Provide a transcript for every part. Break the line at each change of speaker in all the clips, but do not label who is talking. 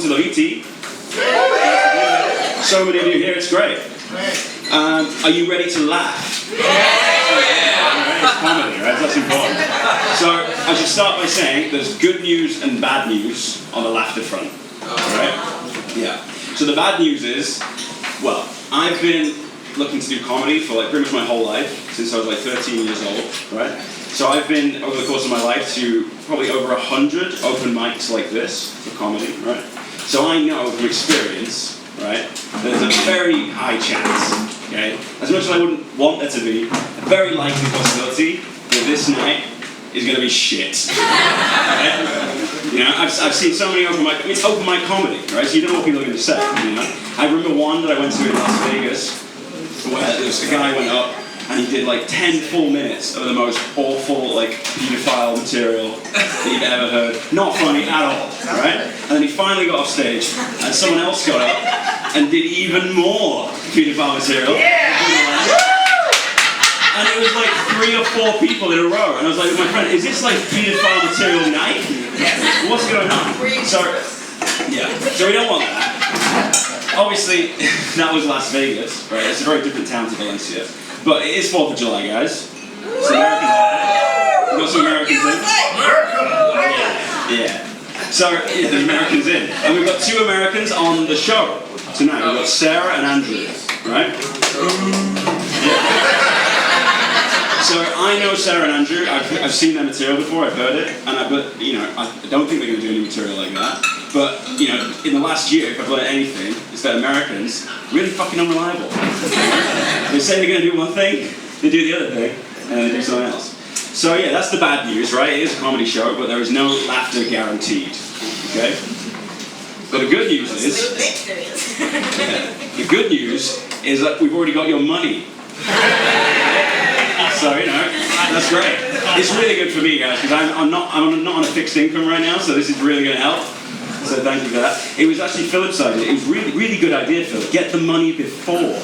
to the Vitti. So many of you here, it's great. Are you ready to laugh? It's comedy, right? That's important. So I should start by saying there's good news and bad news on the laughter front. Right? Yeah. So the bad news is, well, I've been looking to do comedy for like pretty much my whole life, since I was like 13 years old, right? So I've been, over the course of my life, to probably over 100 open mics like this for comedy, right? So I know from experience, right, there's a very high chance, okay, as much as I wouldn't want there to be, a very likely possibility that this night is going to be shit. Right? You know, I've seen so many open mic, it's open mic comedy, right, so you don't know what people are going to say, you know. I remember one that I went to in Las Vegas, where there was a guy went up, and he did like 10 full minutes of the most awful, like, paedophile material that you've ever heard. Not funny at all, right? And then he finally got off stage, and someone else got up and did even more paedophile material. And it was like 3 or 4 people in a row, and I was like, my friend, is this like paedophile material night? What's going on? So, yeah, so we don't want that. Obviously, that was Las Vegas, right? It's a very different town to Valencia. But it is 4th of July, guys. It's American holiday. We've got some Americans in. Yeah. So, yeah, there's Americans in. And we've got 2 Americans on the show tonight. We've got Sarah and Andrew, right? Yeah. So I know Sarah and Andrew. I've seen their material before. I've heard it, but you know, I don't think they're going to do any material like that. But you know, in the last year, if I've learned anything, it's that Americans really fucking unreliable. They say they're going to do one thing, they do the other thing, and they do something else. So yeah, that's the bad news, right? It is a comedy show, but there is no laughter guaranteed. Okay. But the good news is, the good news is that we've already got your money. So, you know, that's great. It's really good for me, guys, because I'm not on a fixed income right now, so this is really going to help. So thank you for that. It was actually Philip's idea. It was really good idea, Philip. Get the money before.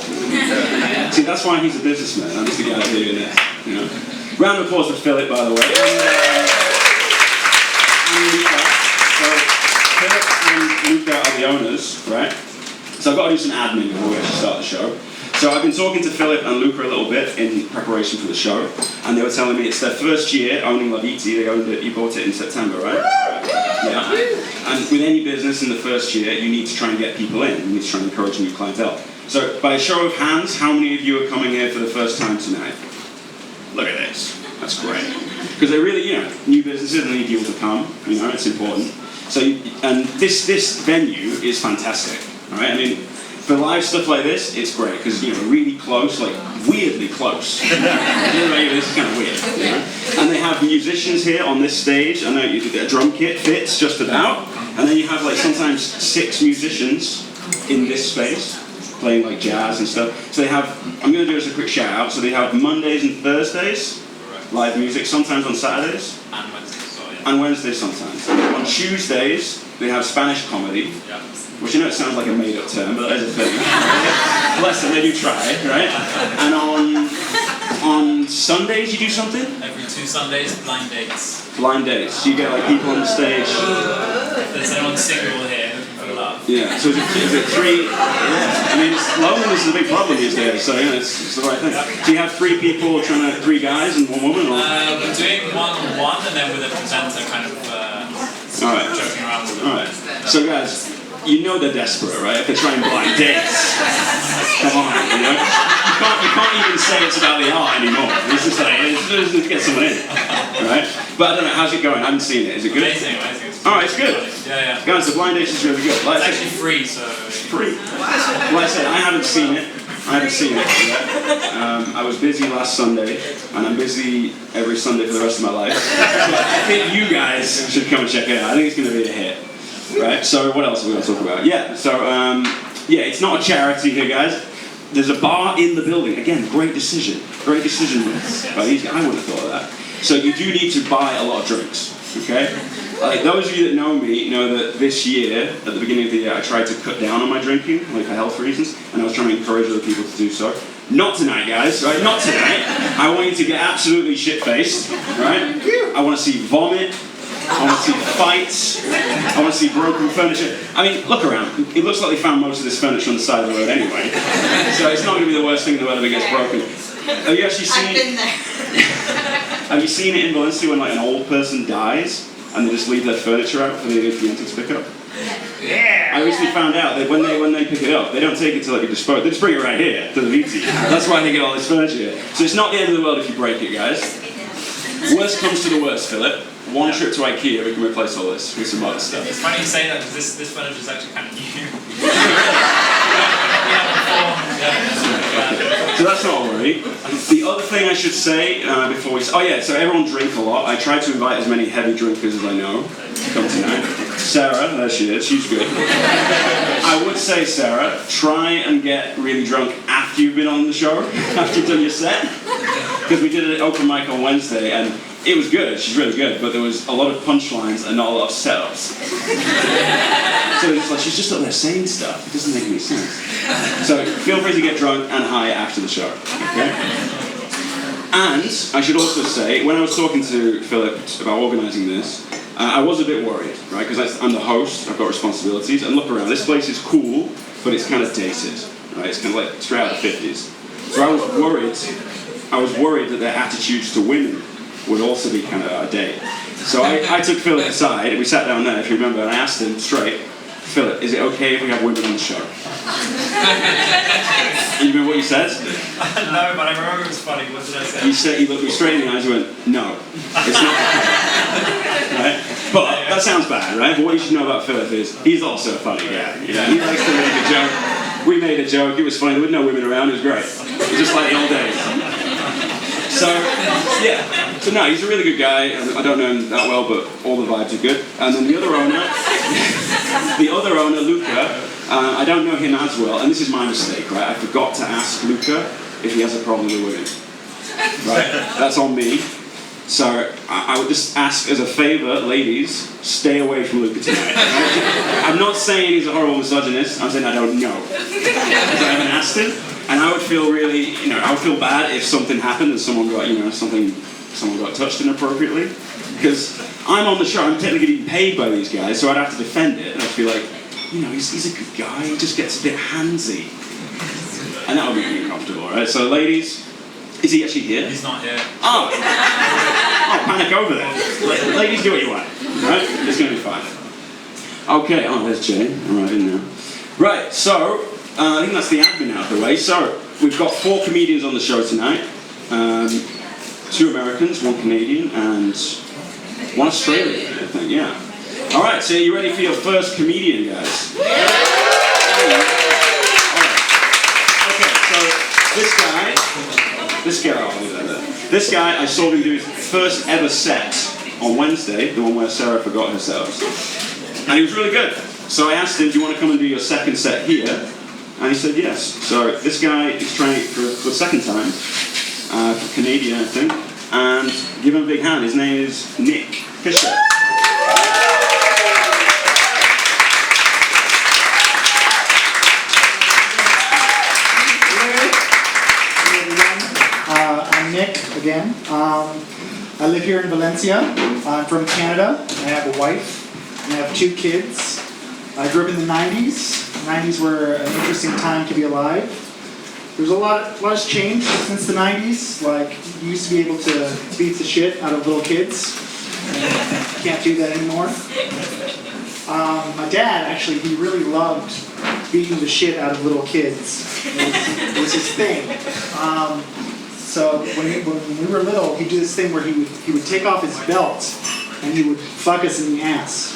See, that's why he's a businessman. I'm just the guy doing this, you know. Round of applause for Philip, by the way. And Luca. So, Philip and Luca are the owners, right? So I've got to do some admin before we actually start the show. So I've been talking to Philip and Luca a little bit in preparation for the show, and they were telling me it's their first year owning La Vitti. They owned it, you bought it in September, right? Yeah. And with any business in the first year, you need to try and get people in. You need to try and encourage new clientele. So by a show of hands, how many of you are coming here for the first time tonight? Look at this. That's great. Because they really, you know, new businesses need people to come. You know, it's important. So, and this venue is fantastic. All right. I mean, for live stuff like this, it's great because you know, really close, like weirdly close. This is kind of weird. You know? And they have musicians here on this stage. I know a drum kit fits just about, and then you have like sometimes 6 musicians in this space playing like jazz and stuff. So they have. I'm going to do this a quick shout out. So they have Mondays and Thursdays live music. Sometimes on Saturdays.
And Wednesdays.
And Wednesdays sometimes. On Tuesdays they have Spanish comedy.
Yeah.
Which I know it sounds like a made-up term, but that is a thing. Bless them, they do try, right? And on Sundays you do something?
Every 2 Sundays, blind dates.
Blind dates. So you get like people on the stage.
If there's anyone single here, for love.
Yeah. So is it 3? Yeah. I mean, loneliness is a big problem these days, so you know, it's the right thing. So you have 3 people trying to 3 guys and 1 woman, or?
We're doing 1-on-1, and then with a presenter, kind of
all right.
joking around with them.
All right. So guys. You know they're desperate, right? If they're trying blind dates. Come on, you know? You can't even say it's about the art anymore. It's just like, let's get someone in, right? But I don't know, how's it going? I haven't seen it. Is it good?
Amazing.
Alright, it's good.
Yeah.
Guys, the blind dates is really good. Like,
it's actually free, so...
Free? Well, I said, I haven't seen it yet. I was busy last Sunday, and I'm busy every Sunday for the rest of my life. So I think you guys should come and check it out. I think it's going to be a hit. Right, so what else are we going to talk about? Yeah, so, it's not a charity here, guys. There's a bar in the building. Again, great decision. Great decision. Right, I wouldn't have thought of that. So you do need to buy a lot of drinks, okay? Like, those of you that know me know that this year, at the beginning of the year, I tried to cut down on my drinking, like for health reasons, and I was trying to encourage other people to do so. Not tonight, guys, right? Not tonight. I want you to get absolutely shit-faced, right? I want to see vomit. I want to see fights. I want to see broken furniture. I mean, look around. It looks like they found most of this furniture on the side of the road anyway. So it's not going to be the worst thing in the world if it gets broken. Have you actually seen
I've been there.
Have you seen it in Valencia when like an old person dies and they just leave their furniture out for the Fienta to pick up?
Yeah.
I recently found out that when they pick it up, they don't take it to like a disposal. They just bring it right here to the Vitti. That's why they get all this furniture here. So it's not the end of the world if you break it, guys. Worst comes to the worst, Philip. One trip to IKEA, we can replace all this with some other stuff.
It's funny you say that because this furniture is actually kind of new.
So that's not a worry. The other thing I should say before we... Oh yeah, so everyone drink a lot. I try to invite as many heavy drinkers as I know to come tonight. Sarah, there she is, she's good. I would say, Sarah, try and get really drunk after you've been on the show, after you've done your set. Because we did an open mic on Wednesday and it was good, she's really good, but there was a lot of punchlines and not a lot of setups. So it's like, she's just up there saying stuff, it doesn't make any sense. So feel free to get drunk and high after the show, okay? And I should also say, when I was talking to Philip about organising this, I was a bit worried, right? Because I'm the host, I've got responsibilities, and look around, this place is cool, but it's kind of dated, right? It's kind of like straight out of the 50s. So I was worried that their attitudes to women would also be kind of out of date. So I took Philip aside, and we sat down there, if you remember, and I asked him straight, Philip, is it okay if we have women on the show? You remember what you said?
No, but I remember it was funny. What did I say?
He looked me straight in the eyes and went, no, it's not. Right? But that sounds bad, right? But what you should know about Philip is he's also a funny guy. You know? He likes to make a joke. We made a joke, it was funny, there were no women around, it was great. It was just like the old days. So, yeah. So no, he's a really good guy. I don't know him that well, but all the vibes are good. And then the other owner, Luca, I don't know him as well, and this is my mistake, right? I forgot to ask Luca if he has a problem with women. Right? That's on me. So I would just ask as a favour, ladies, stay away from Luca tonight. Right? I'm not saying he's a horrible misogynist, I'm saying I don't know. Because I haven't asked him. And I would feel really, I would feel bad if something happened and someone got, someone got touched inappropriately. Because I'm on the show, I'm technically getting paid by these guys, so I'd have to defend it. And I'd feel like, he's a good guy, he just gets a bit handsy. And that would be really uncomfortable, right? So ladies, is he actually here?
He's not here.
Oh, panic over there. Ladies, do what you want, right? It's going to be fine. Okay, there's Jay, I'm right in there. Right, so, I think that's the admin out of the way. So, we've got 4 comedians on the show tonight. 2 Americans, 1 Canadian, and 1 Australian, I think, yeah. Alright, so are you ready for your first comedian, guys? Yeah! Okay, so this guy, I saw him do his first ever set on Wednesday, the one where Sarah forgot her setups. And he was really good. So I asked him, do you want to come and do your second set here? And he said yes. So this guy is trying for the second time, for Canadian, I think. And give him a big hand. His name is Nick Fisher.
I'm Nick again. I live here in Valencia. I'm from Canada. I have a wife and I have 2 kids. I grew up in the 90s. The 90s were an interesting time to be alive. There's a lot has changed since the 90s. Like, you used to be able to beat the shit out of little kids. Can't do that anymore. My dad, actually, he really loved beating the shit out of little kids. It was his thing. So when we were little, he'd do this thing where he would take off his belt and he would fuck us in the ass.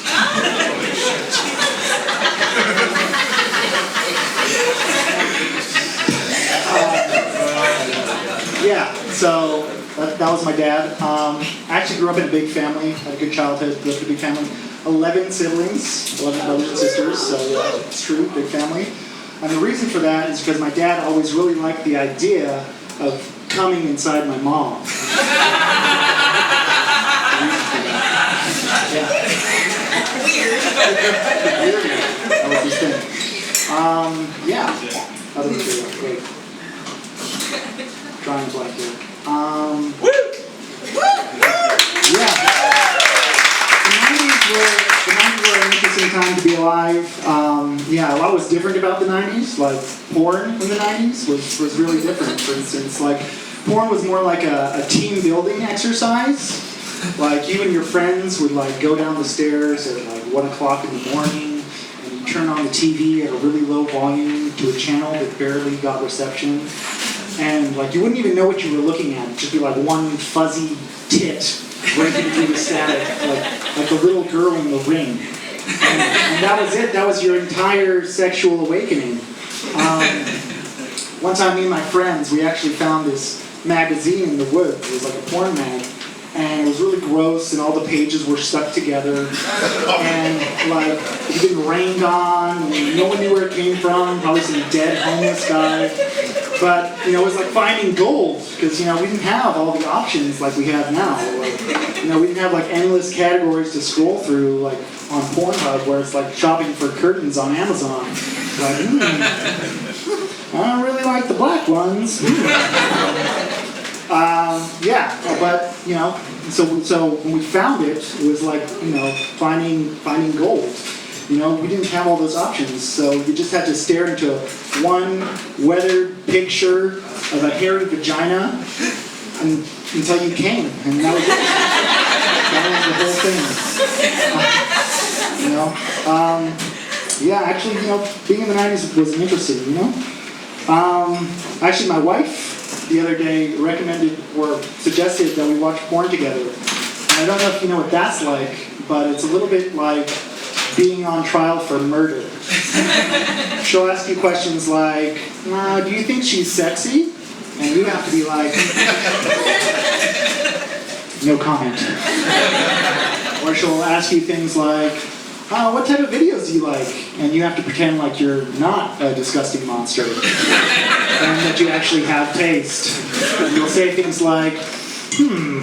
Yeah, so that was my dad. I actually grew up in a big family, had a good childhood, grew up in a big family. 11 siblings, 11 brothers and sisters, so yeah, it's true, big family. And the reason for that is because my dad always really liked the idea of coming inside my mom. Yeah. Weird. That was his thing. Yeah. Other material, great. Drawing blank here. Yeah. Yeah, a lot was different about the 90s. Like, porn in the 90s was really different. For instance, like, porn was more like a team building exercise. Like, you and your friends would, like, go down the stairs at, like, 1 o'clock in the morning, and you turn on the TV at a really low volume to a channel that barely got reception. And, like, you wouldn't even know what you were looking at. It'd just be, like, one fuzzy tit breaking through the static, like the little girl in The Ring. And that was it. That was your entire sexual awakening. One time, me and my friends, we actually found this magazine in the woods. It was like a porn mag. And it was really gross, and all the pages were stuck together. And, like, it had been rained on, and no one knew where it came from. Probably some dead homeless guy. But, you know, it was like finding gold, because, you know, we didn't have all the options like we have now. Like, you know, we didn't have, like, endless categories to scroll through, like, on Pornhub, where it's like shopping for curtains on Amazon. Like, I don't really like the black ones. Yeah, but, you know, so when we found it, it was like, you know, finding gold. You know, we didn't have all those options, so you just had to stare into one weathered picture of a hairy vagina until you came, and that was it. That was the whole thing. You know, yeah, actually, you know, being in the 90s was interesting. You know, actually, my wife the other day recommended or suggested that we watch porn together. And I don't know if you know what that's like, but it's a little bit like being on trial for murder. She'll ask you questions like, do you think she's sexy? And you have to be like, no comment. Or she'll ask you things like, what type of videos do you like? And you have to pretend like you're not a disgusting monster. And that you actually have taste. And you'll say things like,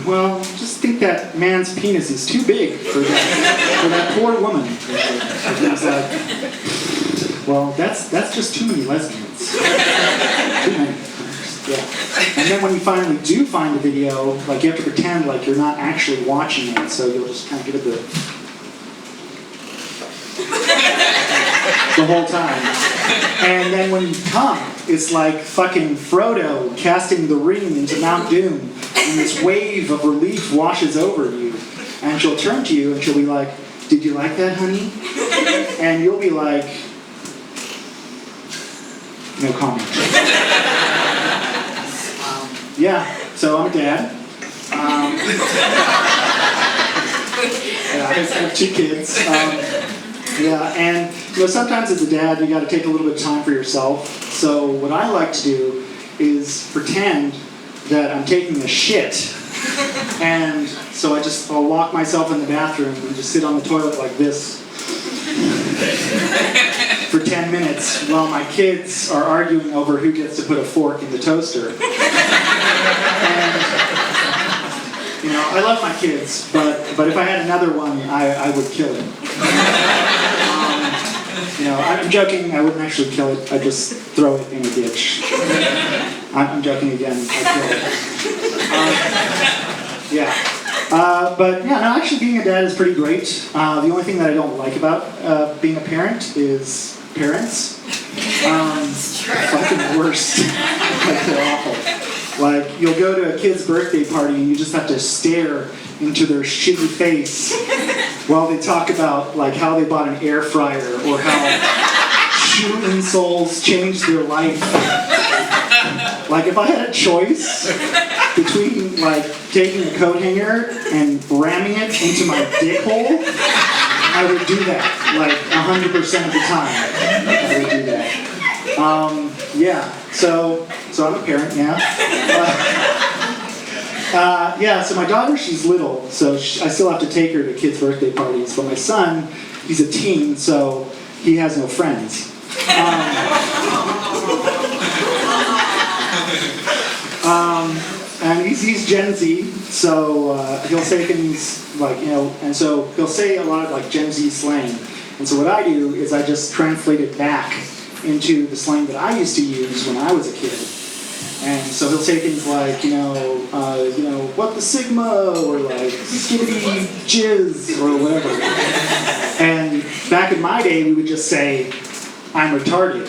well, just think that man's penis is too big for that poor woman. And it's like, well, that's just too many lesbians. Too many. Yeah. And then when you finally do find a video, like, you have to pretend like you're not actually watching it, so you'll just kind of give it the whole time. And then when you come, it's like fucking Frodo casting the ring into Mount Doom, and this wave of relief washes over you. And she'll turn to you and she'll be like, did you like that, honey? And you'll be like, no comment. Yeah, so I'm a dad. Yeah, I have 2 kids. Yeah, and you know, sometimes as a dad, you got to take a little bit of time for yourself. So what I like to do is pretend that I'm taking a shit, and so I'll lock myself in the bathroom and just sit on the toilet like this for 10 minutes while my kids are arguing over who gets to put a fork in the toaster. And, you know, I love my kids, but if I had another one, I would kill it. You know, I'm joking, I wouldn't actually kill it, I'd just throw it in a ditch. I'm joking again, I'd kill it. Yeah. But yeah, no, actually being a dad is pretty great. The only thing that I don't like about being a parent is parents. Fucking the worst. Like, they're awful. Like, you'll go to a kid's birthday party and you just have to stare into their shitty face while they talk about like how they bought an air fryer or how shoe insoles changed their life. Like, if I had a choice between like taking a coat hanger and ramming it into my dick hole, I would do that like 100% of the time. I would do that. Yeah. So I'm a parent now. Yeah, so my daughter, she's little, so I still have to take her to kids' birthday parties. But my son, he's a teen, so he has no friends. And he's Gen Z, so he'll say things like, you know, and so he'll say a lot of like Gen Z slang. And so what I do is I just translate it back into the slang that I used to use when I was a kid. And so he'll say things like, what the sigma, or like skibbity jizz, or whatever. And back in my day, we would just say, I'm retarded.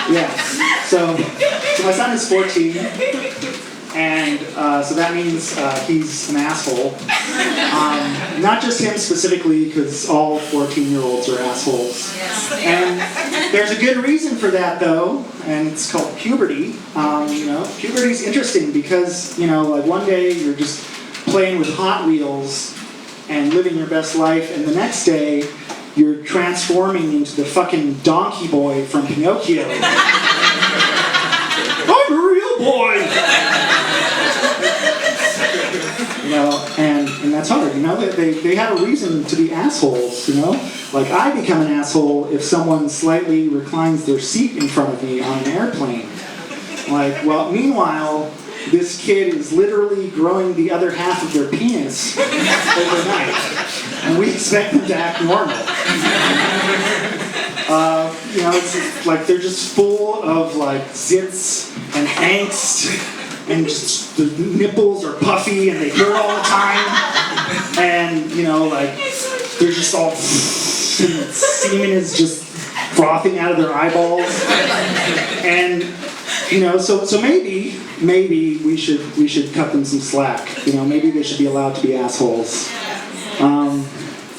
Yeah. So my son is 14, and so that means he's an asshole. Not just him specifically, because all 14-year-olds are assholes. And there's a good reason for that, though, and it's called puberty. Puberty's interesting because, like one day you're just playing with Hot Wheels and living your best life, and the next day you're transforming into the fucking donkey boy from Pinocchio. I'm a real boy! And that's hard, They have a reason to be assholes, Like, I become an asshole if someone slightly reclines their seat in front of me on an airplane. Like, well, meanwhile, this kid is literally growing the other half of their penis overnight. And we expect them to act normal. It's just, like, they're just full of, like, zits and angst. And just the nipples are puffy and they hurt all the time. And, they're just all... and semen is just frothing out of their eyeballs. And, so maybe we should cut them some slack. Maybe they should be allowed to be assholes.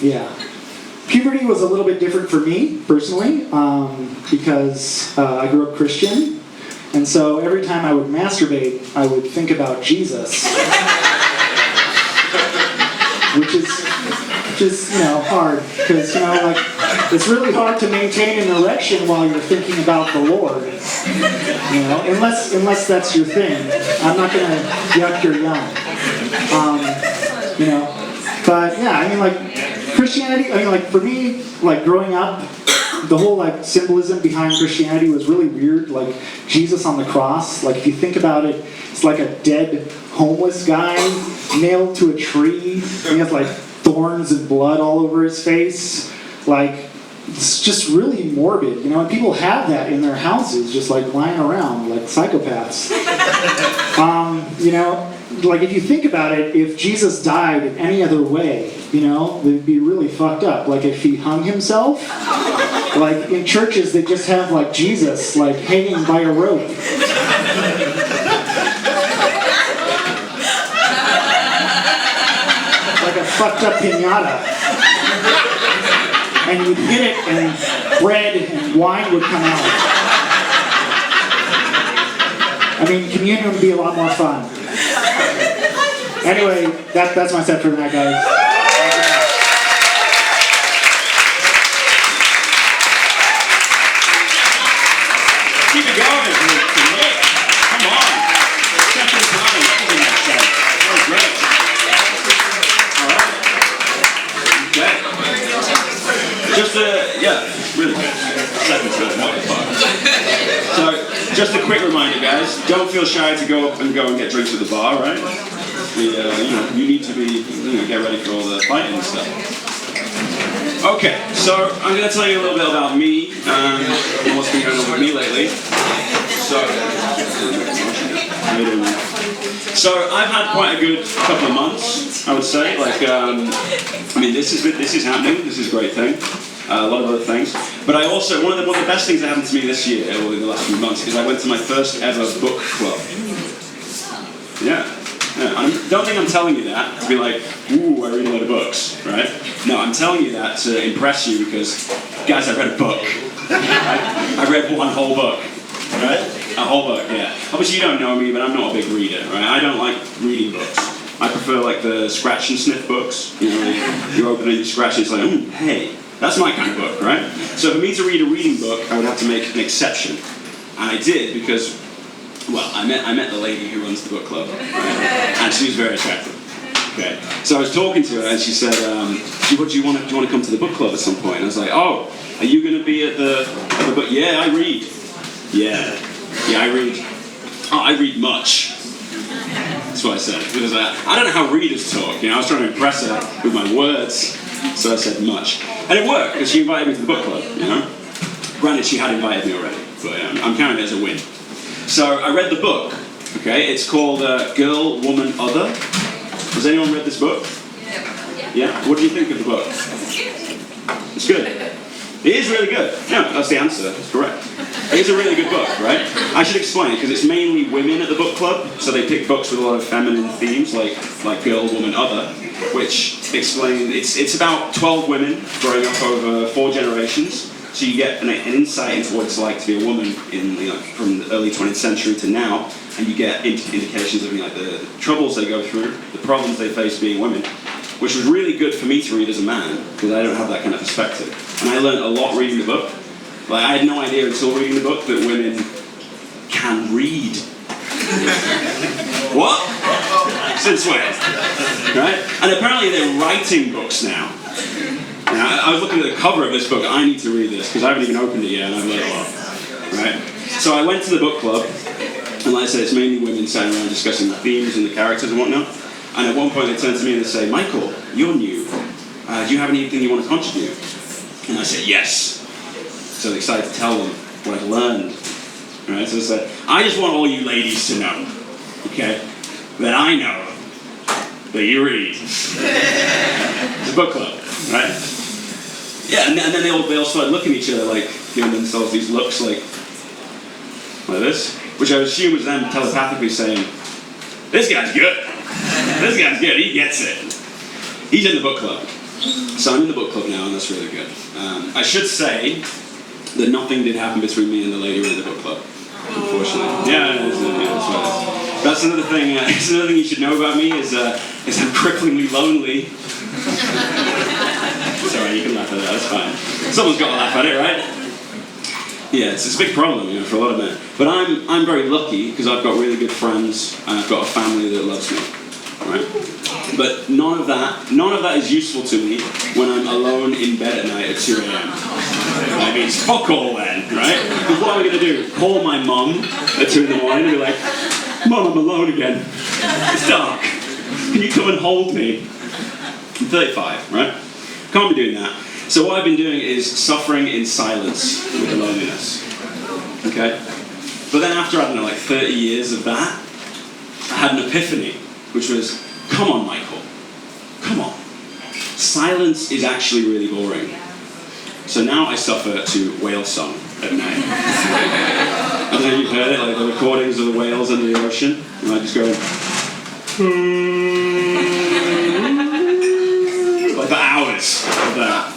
Yeah. Puberty was a little bit different for me, personally, because I grew up Christian. And so every time I would masturbate, I would think about Jesus. Which is hard. Because, it's really hard to maintain an erection while you're thinking about the Lord. Unless that's your thing. I'm not going to yuck your yum. But yeah, Christianity, for me, growing up, the whole symbolism behind Christianity was really weird. Like Jesus on the cross, if you think about it, it's like a dead homeless guy nailed to a tree. And he has thorns and blood all over his face. It's just really morbid, and people have that in their houses, just lying around like psychopaths. If you think about it, if Jesus died in any other way, they'd be really fucked up. If he hung himself, in churches they just have Jesus hanging by a rope. Like a fucked up piñata. And you'd hit it and bread and wine would come out. Communion would be a lot more fun. Anyway, that's my set for the night, guys.
Keep it going, Nick. Come on. Second time. That was a nice set. That was great. All right. Okay. Just really good. Second time. What the fuck? So, just a quick reminder, guys. Don't feel shy to go up and get drinks at the bar, right? You need to be, get ready for all the fighting and stuff. Okay, so I'm going to tell you a little bit about me and what's been going on with me lately. So I've had quite a good couple of months, I would say. This is happening. This is a great thing. A lot of other things. But I also, one of the best things that happened to me this year, or in the last few months, is I went to my first ever book club. Yeah. I don't think I'm telling you that to be like, ooh, I read a lot of books, right? No, I'm telling you that to impress you because, guys, I read a book. Right? I read one whole book, right? A whole book, yeah. Obviously, you don't know me, but I'm not a big reader, right? I don't like reading books. I prefer the scratch and sniff books. You open it, you scratch it, it's like, hey, that's my kind of book, right? So for me to read a reading book, I would have to make an exception, and I did because. Well, I met the lady who runs the book club, right? And she was very attractive. Okay, so I was talking to her, and she said, "Do you want to come to the book club at some point?" And I was like, "Oh, are you going to be at the book? Yeah, I read. Yeah, I read. Oh, I read much." That's what I said because I don't know how readers talk. I was trying to impress her with my words, so I said much, and it worked because she invited me to the book club. Granted, she had invited me already. but I'm counting it as a win. So I read the book. Okay, it's called Girl, Woman, Other. Has anyone read this book? Yeah. What do you think of the book? It's good. It is really good. Yeah, that's the answer. That's correct. It is a really good book, right? I should explain it because it's mainly women at the book club, so they pick books with a lot of feminine themes, like Girl, Woman, Other, which explain it's about 12 women growing up over 4 generations. So you get an insight into what it's like to be a woman in from the early 20th century to now, and you get indications of the troubles they go through, the problems they face being women, which was really good for me to read as a man because I don't have that kind of perspective. And I learned a lot reading the book. Like I had no idea until reading the book that women can read. What? Since when? Right? And apparently they're writing books now. I was looking at the cover of this book. I need to read this because I haven't even opened it yet, and I've learned a lot. Right? So I went to the book club, and like I said, it's mainly women sitting around discussing the themes and the characters and whatnot. And at one point they turn to me and they say, "Michael, you're new. Do you have anything you want to contribute?" And I said, "Yes." So I'm excited to tell them what I've learned. Right? So I said, "I just want all you ladies to know, okay, that I know that you read." It's a book club, right? Yeah, and then they all start looking at each other, like giving themselves these looks like this, which I assume was them telepathically saying, "This guy's good. This guy's good. He gets it." He's in the book club. So I'm in the book club now, and that's really good. I should say that nothing did happen between me and the lady in the book club, unfortunately. That's another thing. That's another thing you should know about me is I'm cripplingly lonely. Sorry, you can laugh at that. That's fine. Someone's got to laugh at it, right? Yeah, it's a big problem, for a lot of men. But I'm very lucky because I've got really good friends and I've got a family that loves me, right? But none of that is useful to me when I'm alone in bed at night at 2 a.m. I mean, it's fuck all then, right? Because what am I going to do? Call my mum at 2 in the morning and be like, "Mum, I'm alone again. It's dark. Can you come and hold me?" I'm 35, right? Can't be doing that. So what I've been doing is suffering in silence with the loneliness. Okay? But then after, 30 years of that, I had an epiphany, which was, come on, Michael. Come on. Silence is actually really boring. So now I suffer to whale song at night. I don't know if you've heard it, like the recordings of the whales under the ocean. And I just go, like for hours of that.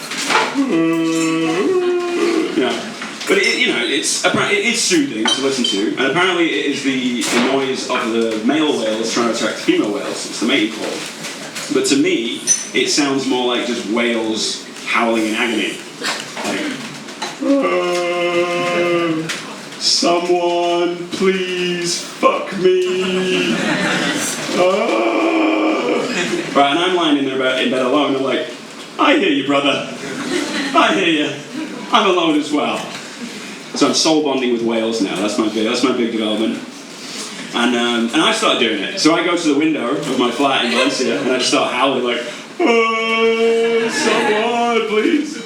But it's soothing to listen to, and apparently it is the noise of the male whales trying to attract female whales. It's the mating call. But to me, it sounds more like just whales howling in agony. Like, someone please fuck me. Right, and I'm lying in bed alone. I'm like, I hear you, brother. I hear you. I'm alone as well. So I'm soul bonding with whales now. That's my big development. And I started doing it. So I go to the window of my flat in Valencia and I just start howling like, "Oh, someone, please."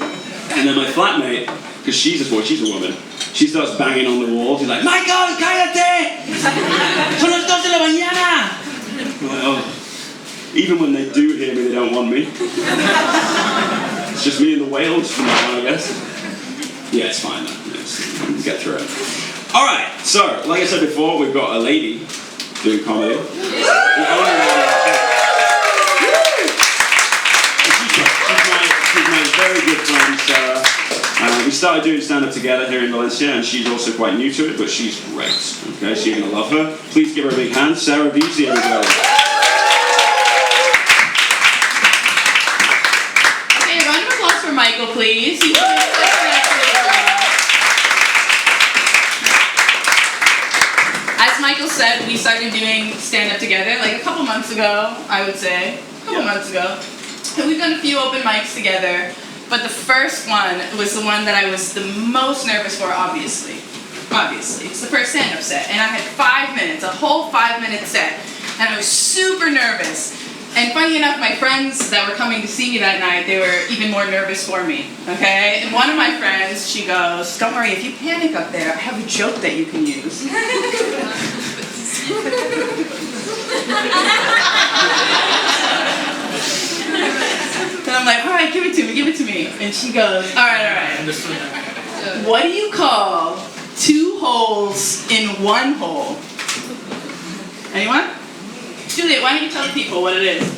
And then my flatmate, because she's a woman, she starts banging on the wall. She's like, "Michael, cállate! Son las 2 de la mañana!" I'm like, oh. Even when they do hear me, they don't want me. It's just me and the whales from now on, I guess. Yeah, it's fine though. We'll get through it. Alright, so, like I said before, we've got a lady doing comedy. She's my very good friend, Sarah. We started doing stand-up together here in Valencia, and she's also quite new to it, but she's great. Okay, so you're going to love her. Please give her a big hand. Sarah Vitti, everybody.
Okay, a round of applause for Michael, please. As Michael said, we started doing stand-up together like a couple months ago, I would say. A couple months ago. And we've done a few open mics together, but the first one was the one that I was the most nervous for, obviously. It's the first stand-up set, and I had 5 minutes, a whole 5-minute set, and I was super nervous. And funny enough, my friends that were coming to see me that night, they were even more nervous for me, okay? And one of my friends, she goes, don't worry, if you panic up there, I have a joke that you can use. And I'm like, all right, give it to me. And she goes, all right. What do you call 2 holes in 1 hole? Anyone? Juliet, why don't you tell the people what it is?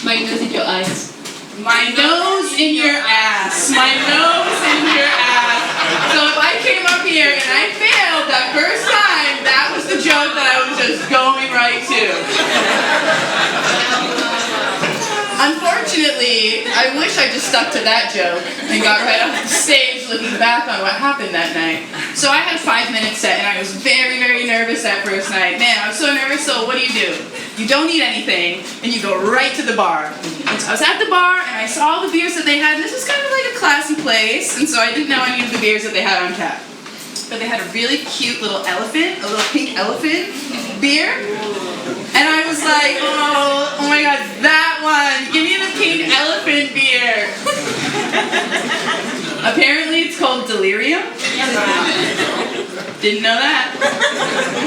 My nose in your eyes.
My nose in your ass. My nose in your ass. So if I came up here and I failed that first time, that was the joke that I was just going right to. Unfortunately, I wish I just stuck to that joke and got right off the stage looking back on what happened that night. So I had a 5-minute set and I was very, very nervous that first night. Man, I was so nervous, so what do? You don't eat anything and you go right to the bar. And so I was at the bar and I saw all the beers that they had, and this was kind of like a classy place, and so I didn't know any of the beers that they had on tap. But they had a really cute little elephant, a little pink elephant beer. And I was like, oh my god, that one! Give me the pink elephant beer! Apparently it's called Delirium. Didn't know that.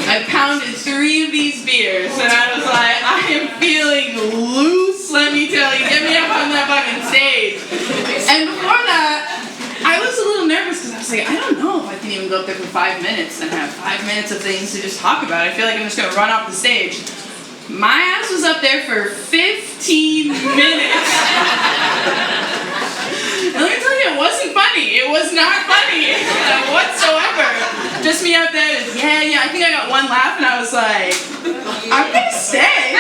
I pounded 3 of these beers and I was like, I am feeling loose, let me tell you. Get me up on that fucking stage. And before that, I was a little nervous because I was like, I don't know if I can even go up there for 5 minutes and have 5 minutes of things to just talk about. I feel like I'm just going to run off the stage. My ass was up there for 15 minutes. And let me tell you, it wasn't funny. It was not funny whatsoever. Just me up there, yeah, I think I got 1 laugh and I was like, I'm going to stay.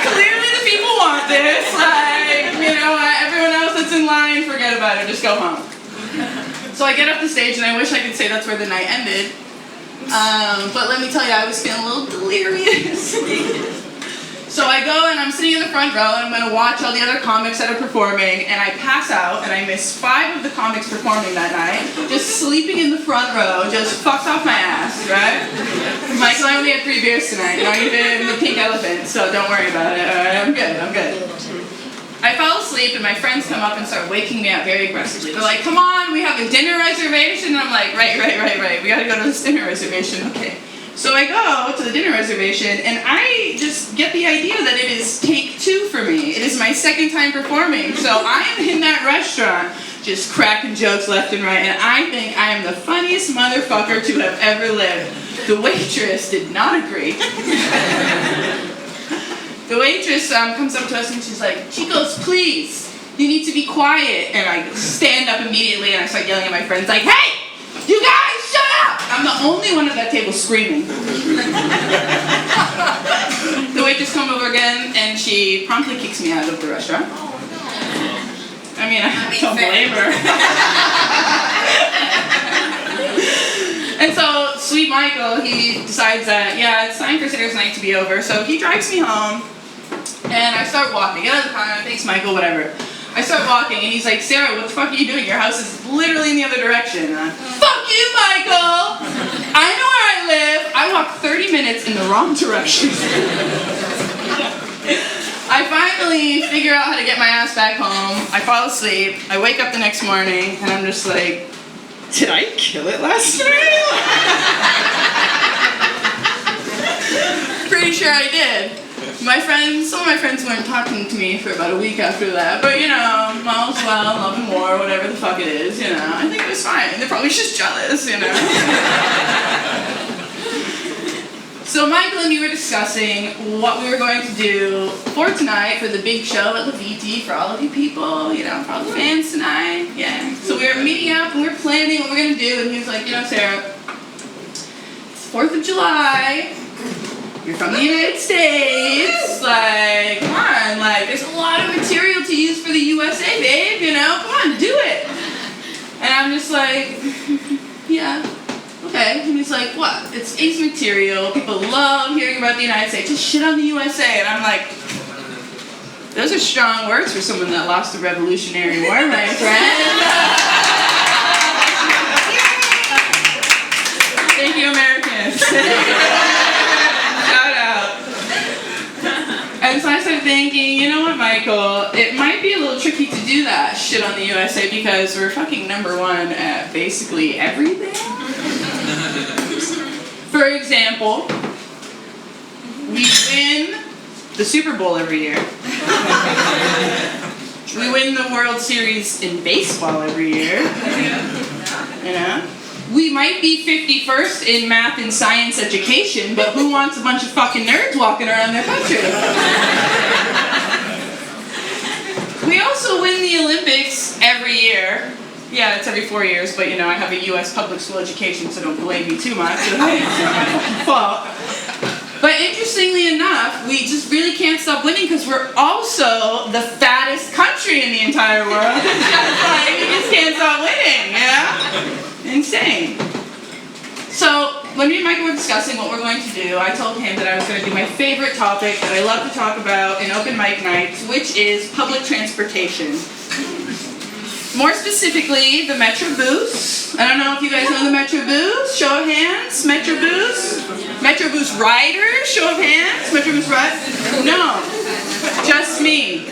Clearly the people want this. Everyone else that's in line, forget about it, just go home. So I get up the stage and I wish I could say that's where the night ended. But let me tell you, I was feeling a little delirious. So I go and I'm sitting in the front row and I'm going to watch all the other comics that are performing, and I pass out and I miss 5 of the comics performing that night, just sleeping in the front row, just fucked off my ass, right? Michael, I only had 3 beers tonight, not even the pink elephant, so don't worry about it, alright? I'm good. I fell asleep and my friends come up and start waking me up very aggressively. They're like, come on, we have a dinner reservation. And I'm like, right. We gotta go to this dinner reservation, okay. So I go to the dinner reservation and I just get the idea that it is take 2 for me. It is my 2nd time performing. So I am in that restaurant just cracking jokes left and right, and I think I am the funniest motherfucker to have ever lived. The waitress did not agree. The waitress comes up to us and she's like, Chicos, please, you need to be quiet. And I stand up immediately and I start yelling at my friends like, hey, you guys, shut up! I'm the only one at that table screaming. The waitress comes over again and she promptly kicks me out of the restaurant. I don't blame her. And so, sweet Michael, he decides that, it's time for Sarah's night to be over, so he drives me home. And I start walking. Get out of the car, thanks Michael, whatever. I start walking and he's like, Sarah, what the fuck are you doing? Your house is literally in the other direction. Fuck you, Michael! I know where I live. I walked 30 minutes in the wrong direction. I finally figure out how to get my ass back home. I fall asleep. I wake up the next morning and I'm just like, did I kill it last night? Pretty sure I did. Some of my friends weren't talking to me for about a week after that, but all's well, love and war, whatever the fuck it is, I think it was fine. They're probably just jealous, So Michael and me were discussing what we were going to do for tonight, for the big show at Vitti, for all of you people, for all the fans tonight, yeah. So we were meeting up and we were planning what we were going to do, and he was like, Sarah, it's 4th of July, you're from the United States, like, come on, like, there's a lot of material to use for the USA, babe, come on, do it. And I'm just like, yeah, okay. And he's like, what? It's ace material, people love hearing about the United States, just shit on the USA. And I'm like, those are strong words for someone that lost the Revolutionary War, my friend. Thank you, Americans. And shit on the USA because we're fucking number one at basically everything. For example, we win the Super Bowl every year. We win the World Series in baseball every year. You know? We might be 51st in math and science education, but who wants a bunch of fucking nerds walking around their country? We also win the Olympics every year. Yeah, it's every 4 years, but you know, I have a US public school education, so don't blame me too much. It's not my fucking fault. But interestingly enough, we just really can't stop winning because we're also the fattest country in the entire world. It's just like, we just can't stop winning, yeah? Insane. So, when me and Michael were discussing what we're going to do, I told him that I was going to do my favorite topic that I love to talk about in open mic nights, which is public transportation. More specifically, the Metrobus. I don't know if you guys know the Metrobus. Show of hands. Metrobus. Metrobus riders. Show of hands. Metrobus riders. No, just me.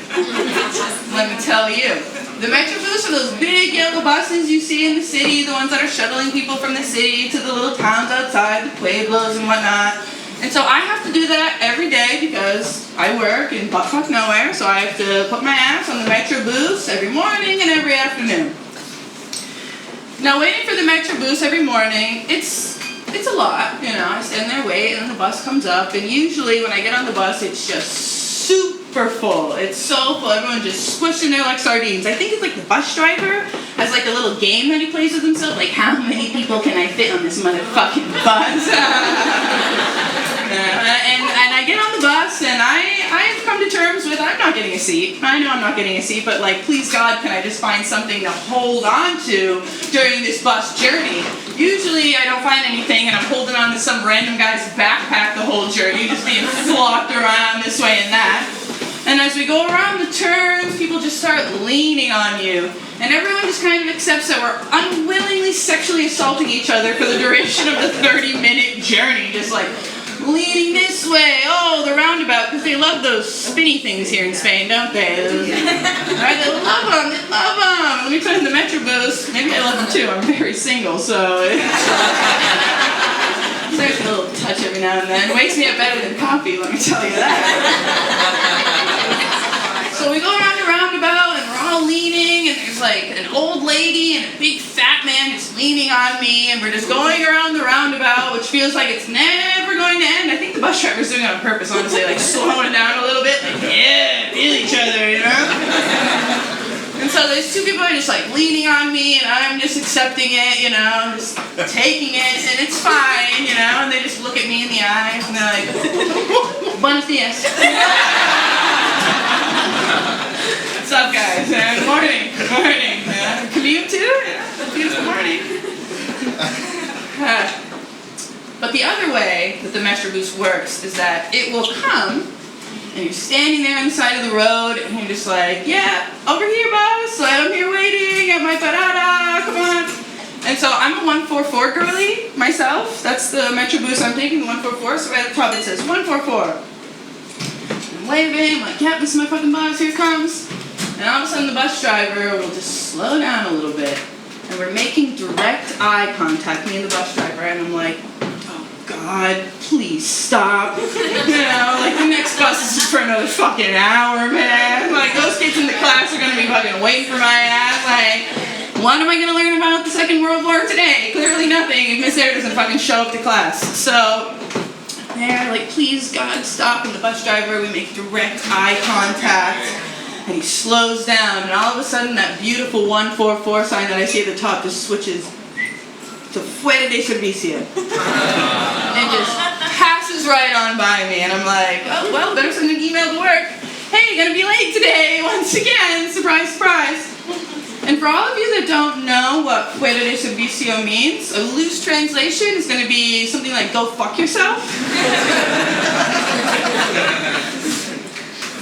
Let me tell you. The Metrobus are those big yellow buses you see in the city, the ones that are shuttling people from the city to the little towns outside, the pueblos and whatnot. And so I have to do that every day because I work in buttfuck nowhere, so I have to put my ass on the Metrobus every morning and every afternoon. Now waiting for the Metrobus every morning, it's a lot, you know. I stand there, wait, and then the bus comes up, and usually when I get on the bus, it's just super full. It's so full, everyone just squished in there like sardines. I think it's like the bus driver has like a little game that he plays with himself, like how many people can I fit on this motherfucking bus? And I get on the bus and I have come to terms with I'm not getting a seat. I know I'm not getting a seat, but like, please God, can I just find something to hold on to during this bus journey? Usually I don't find anything and I'm holding on to some random guy's backpack the whole journey, just being flopped around this way and that. And as we go around the turns, people just start leaning on you. And everyone just kind of accepts that we're unwillingly sexually assaulting each other for the duration of the 30-minute journey, just like leaning this way, oh, the roundabout, because they love those spinny things here in Spain, don't they? Right, they love them, they love them. Let me tell you, the Metrobus, maybe I love them too, I'm very single, so there's a little touch every now and then. Wakes me up better than coffee, let me tell you that. So we go around the roundabout and we're all leaning and there's like an old lady and a big fat man just leaning on me and we're just going around the roundabout, which feels like it's never going to end. I think the bus driver's doing it on purpose, honestly, like slowing it down a little bit, like, yeah, feel each other, you know? And so there's two people just like leaning on me and I'm just accepting it, you know, just taking it and it's fine, you know, and they just look at me in the eyes and they're like, buenos dias. What's up, guys? Good morning. Good morning. Commute too? Yeah. Beautiful morning. But the other way that the Metrobus works is that it will come and you're standing there on the side of the road and you're just like, yeah, over here, boss. I'm here waiting at my parada. Come on. And so I'm a 144 girly myself. That's the Metrobus I'm taking, the 144. So right at the top it says 144. I'm waving, I'm like, yeah, this is my fucking bus, here it comes. And all of a sudden the bus driver will just slow down a little bit. And we're making direct eye contact, me and the bus driver, and I'm like, oh God, please stop. You know, like the next bus is for another fucking hour, man. Like those kids in the class are gonna be fucking waiting for my ass. Like, what am I gonna learn about the Second World War today? Clearly nothing if Miss Air doesn't fucking show up to class. So, there, like, please God, stop. And the bus driver, we make direct eye contact. And he slows down, and all of a sudden that beautiful 144 sign that I see at the top just switches to Fuera de Servicio. And just passes right on by me, and I'm like, oh, well, better send an email to work. Hey, gonna be late today, once again, surprise, surprise. And for all of you that don't know what Fuera de Servicio means, a loose translation is gonna be something like, go fuck yourself.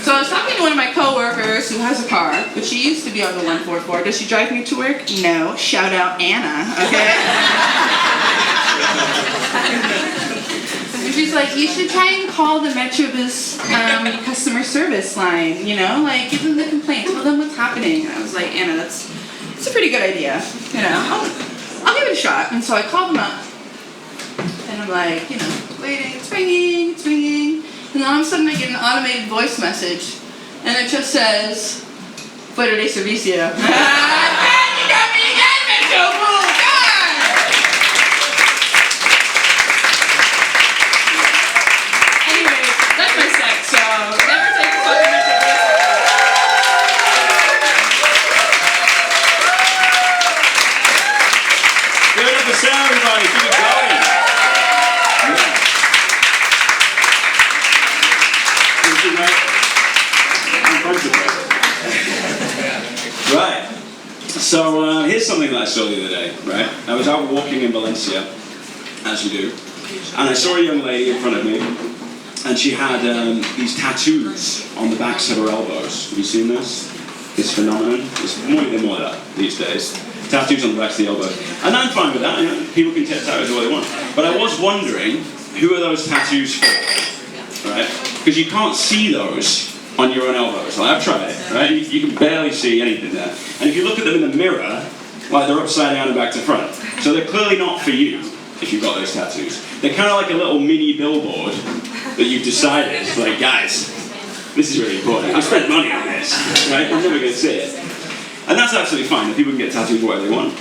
So I was talking to one of my coworkers who has a car, but she used to be on the 144. Does she drive me to work? No. Shout out Anna, okay? she's like, you should try and call the Metrobus customer service line, you know, like give them the complaint, tell them what's happening. And I was like, Anna, that's a pretty good idea, you know, I'll give it a shot. And so I called them up, and I'm like, you know, waiting, it's ringing, and then all of a sudden I get an automated voice message, and it just says, fuera de servicio. You got me again, Metro, boom, God! Anyway, that's my sex, so never take the fucking Metro bus.
Give it up for Sarah, everybody. Keep it going. Right. So here's something that I saw the other day, right? I was out walking in Valencia, as you do, and I saw a young lady in front of me, and she had these tattoos on the backs of her elbows. Have you seen this? This phenomenon? There's more of that these days. Tattoos on the backs of the elbows. And I'm fine with that, you know, people can get tattoos all they want. But I was wondering, who are those tattoos for? Right? Because you can't see those on your own elbows. Like, I've tried it, right? You can barely see anything there. And if you look at them in the mirror, like they're upside down and back to front. So they're clearly not for you if you've got those tattoos. They're kind of like a little mini billboard that you've decided, like, guys, this is really important. I've spent money on this, right? I'm never going to see it. And that's absolutely fine. People can get tattooed whatever they want.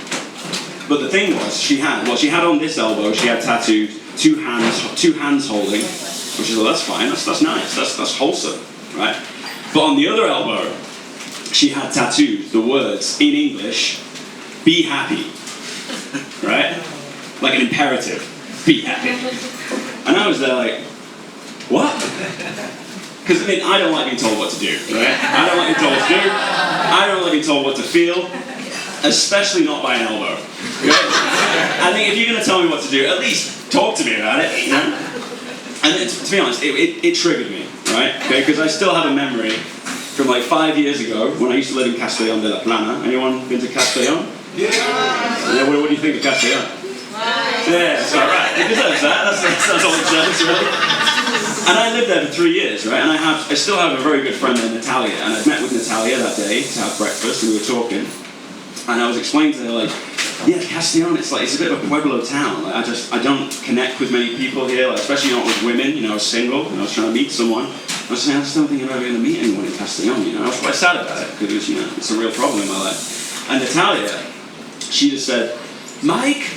But the thing was, she had on this elbow, she had tattooed two hands holding, which is, well, that's fine, that's nice, that's wholesome, right? But on the other elbow, she had tattooed the words in English, be happy, right? Like an imperative, be happy. And I was there like, what? Because, I mean, I don't like being told what to do, right? I don't like being told what to do. I don't like being told what to feel, especially not by an elbow. Right? I think if you're going to tell me what to do, at least talk to me about it, you know? And to be honest, it triggered me, right? Okay, because I still have a memory from like 5 years ago when I used to live in Castellón de la Plana. Anyone been to Castellón? Yeah. What do you think of Castellón? Yeah, it's alright. It deserves that. That's all it deserves, really. And I lived there for 3 years, right? And I still have a very good friend named Natalia, and I'd met with Natalia that day to have breakfast, and we were talking, and I was explaining to her, like, yeah, Castellón, it's a bit of a pueblo town. Like, I don't connect with many people here, like, especially not with women. You know, I was single, and I was trying to meet someone. I was saying, I just don't think I'm ever going to meet anyone in Castellón, you know? I was quite sad about it, because, you know, it's a real problem in my life. And Natalia, she just said, Mike,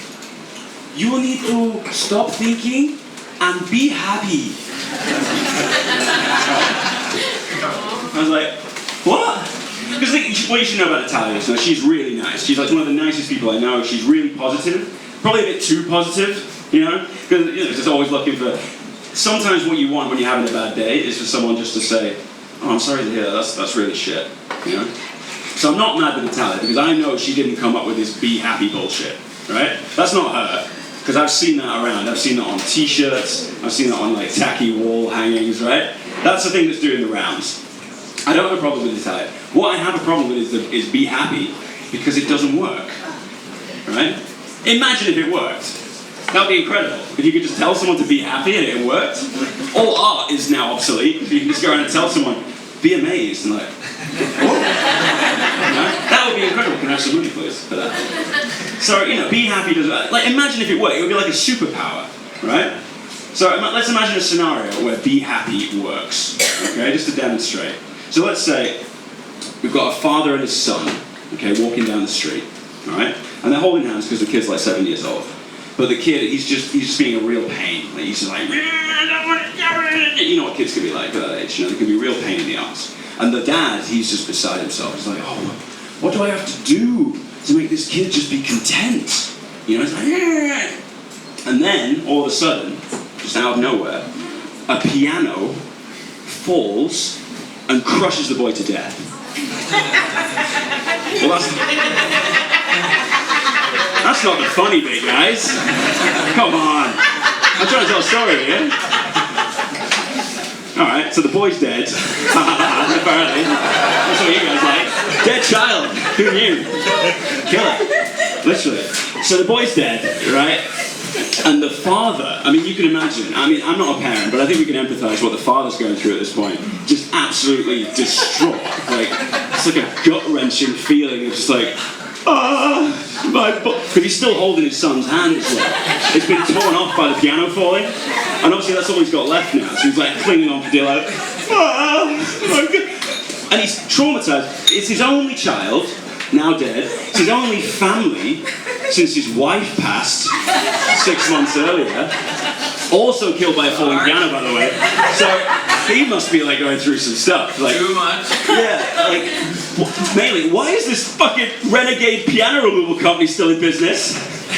you need to stop thinking and be happy. I was like, what? Because what you should know about Natalia is, you know, she's really nice. She's like one of the nicest people I know. She's really positive. Probably a bit too positive, you know? Because, you know, just always looking for... Sometimes what you want when you're having a bad day is for someone just to say, oh, I'm sorry to hear that. That's really shit, you know? So I'm not mad with Natalia, because I know she didn't come up with this be happy bullshit, right? That's not her. Because I've seen that around. I've seen that on t-shirts. I've seen that on like tacky wall hangings, right? That's the thing that's doing the rounds. I don't have a problem with Natalia. What I have a problem with is be happy, because it doesn't work, right? Imagine if it worked. That would be incredible. If you could just tell someone to be happy and it worked. All art is now obsolete. You can just go around and tell someone, be amazed, and like, what? You know? That would be incredible. Can I have some money, please, for that? So, you know, be happy does, like, imagine if it worked. It would be like a superpower, right? So let's imagine a scenario where be happy works, okay, just to demonstrate. So let's say we've got a father and his son, okay, walking down the street, all right? And they're holding hands because the kid's like 7 years old. But the kid, he's just being a real pain. Like, he's just like, you know what kids can be like at that age, you know, they can be a real pain in the arse. And the dad, he's just beside himself. He's like, oh, what do I have to do to make this kid just be content? You know, it's like, and then, all of a sudden, just out of nowhere, a piano falls and crushes the boy to death. Well, that's not the funny bit, guys. Come on. I'm trying to tell a story here. Alright, so the boy's dead. Apparently. That's what you guys like. Dead child. Who knew? Kill it. Literally. So the boy's dead, right? And the father, I mean, you can imagine, I mean, I'm not a parent, but I think we can empathise what the father's going through at this point. Just absolutely distraught. Like, it's like a gut-wrenching feeling of just like, my because he's still holding his son's hand as well. It's been torn off by the piano falling, and obviously that's all he's got left now. So he's like clinging on for dear life. My God. And he's traumatised. It's his only child, now dead. It's his only family since his wife passed 6 months earlier. Also killed by a falling piano, by the way. So he must be like going through some stuff. Like,
Too much.
yeah, like, mainly, why is this fucking renegade piano removal company still in business?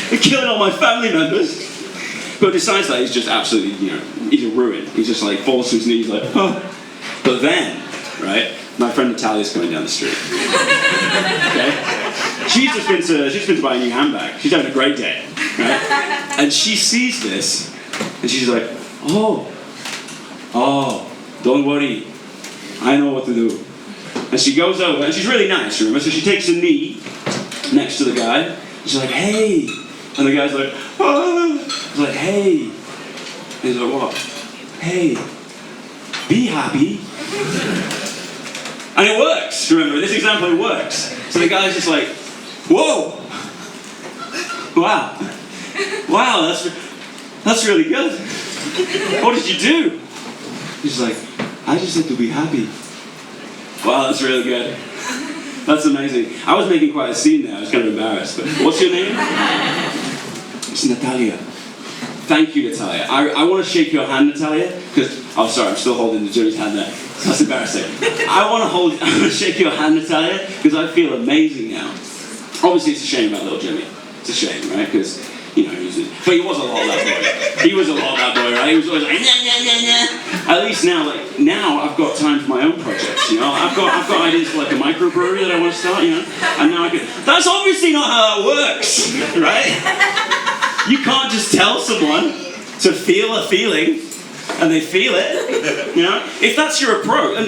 They're killing all my family members. But besides that, he's just absolutely, he's a ruin. He's just like, falls to his knees like, oh. But then, right, my friend Natalia's coming down the street. Okay? She's just been to buy a new handbag. She's having a great day, right? And she sees this, and she's like, oh, don't worry, I know what to do. And she goes over, and she's really nice, remember? So she takes a knee next to the guy, and she's like, hey. And the guy's like, oh. He's like, hey. And he's like, what? Hey, be happy. And it works, remember? In this example, it works. So the guy's just like, whoa. Wow, that's really good. What did you do? He's like, I just said to be happy. Wow, that's really good. That's amazing. I was making quite a scene there. I was kind of embarrassed. But what's your name? It's Natalia. Thank you, Natalia. I want to shake your hand, Natalia, because I'm still holding the Jimmy's hand there. That's embarrassing. I want to shake your hand, Natalia, because I feel amazing now. Obviously, it's a shame about little Jimmy. It's a shame, right? Because but he was a lot of that boy. He was a lot of that boy, right? He was always like, nah. At least now, now I've got time for my own projects, I've got ideas for like a microbrewery that I want to start, and now I can. That's obviously not how that works, right? You can't just tell someone to feel a feeling, and they feel it, If that's your approach, and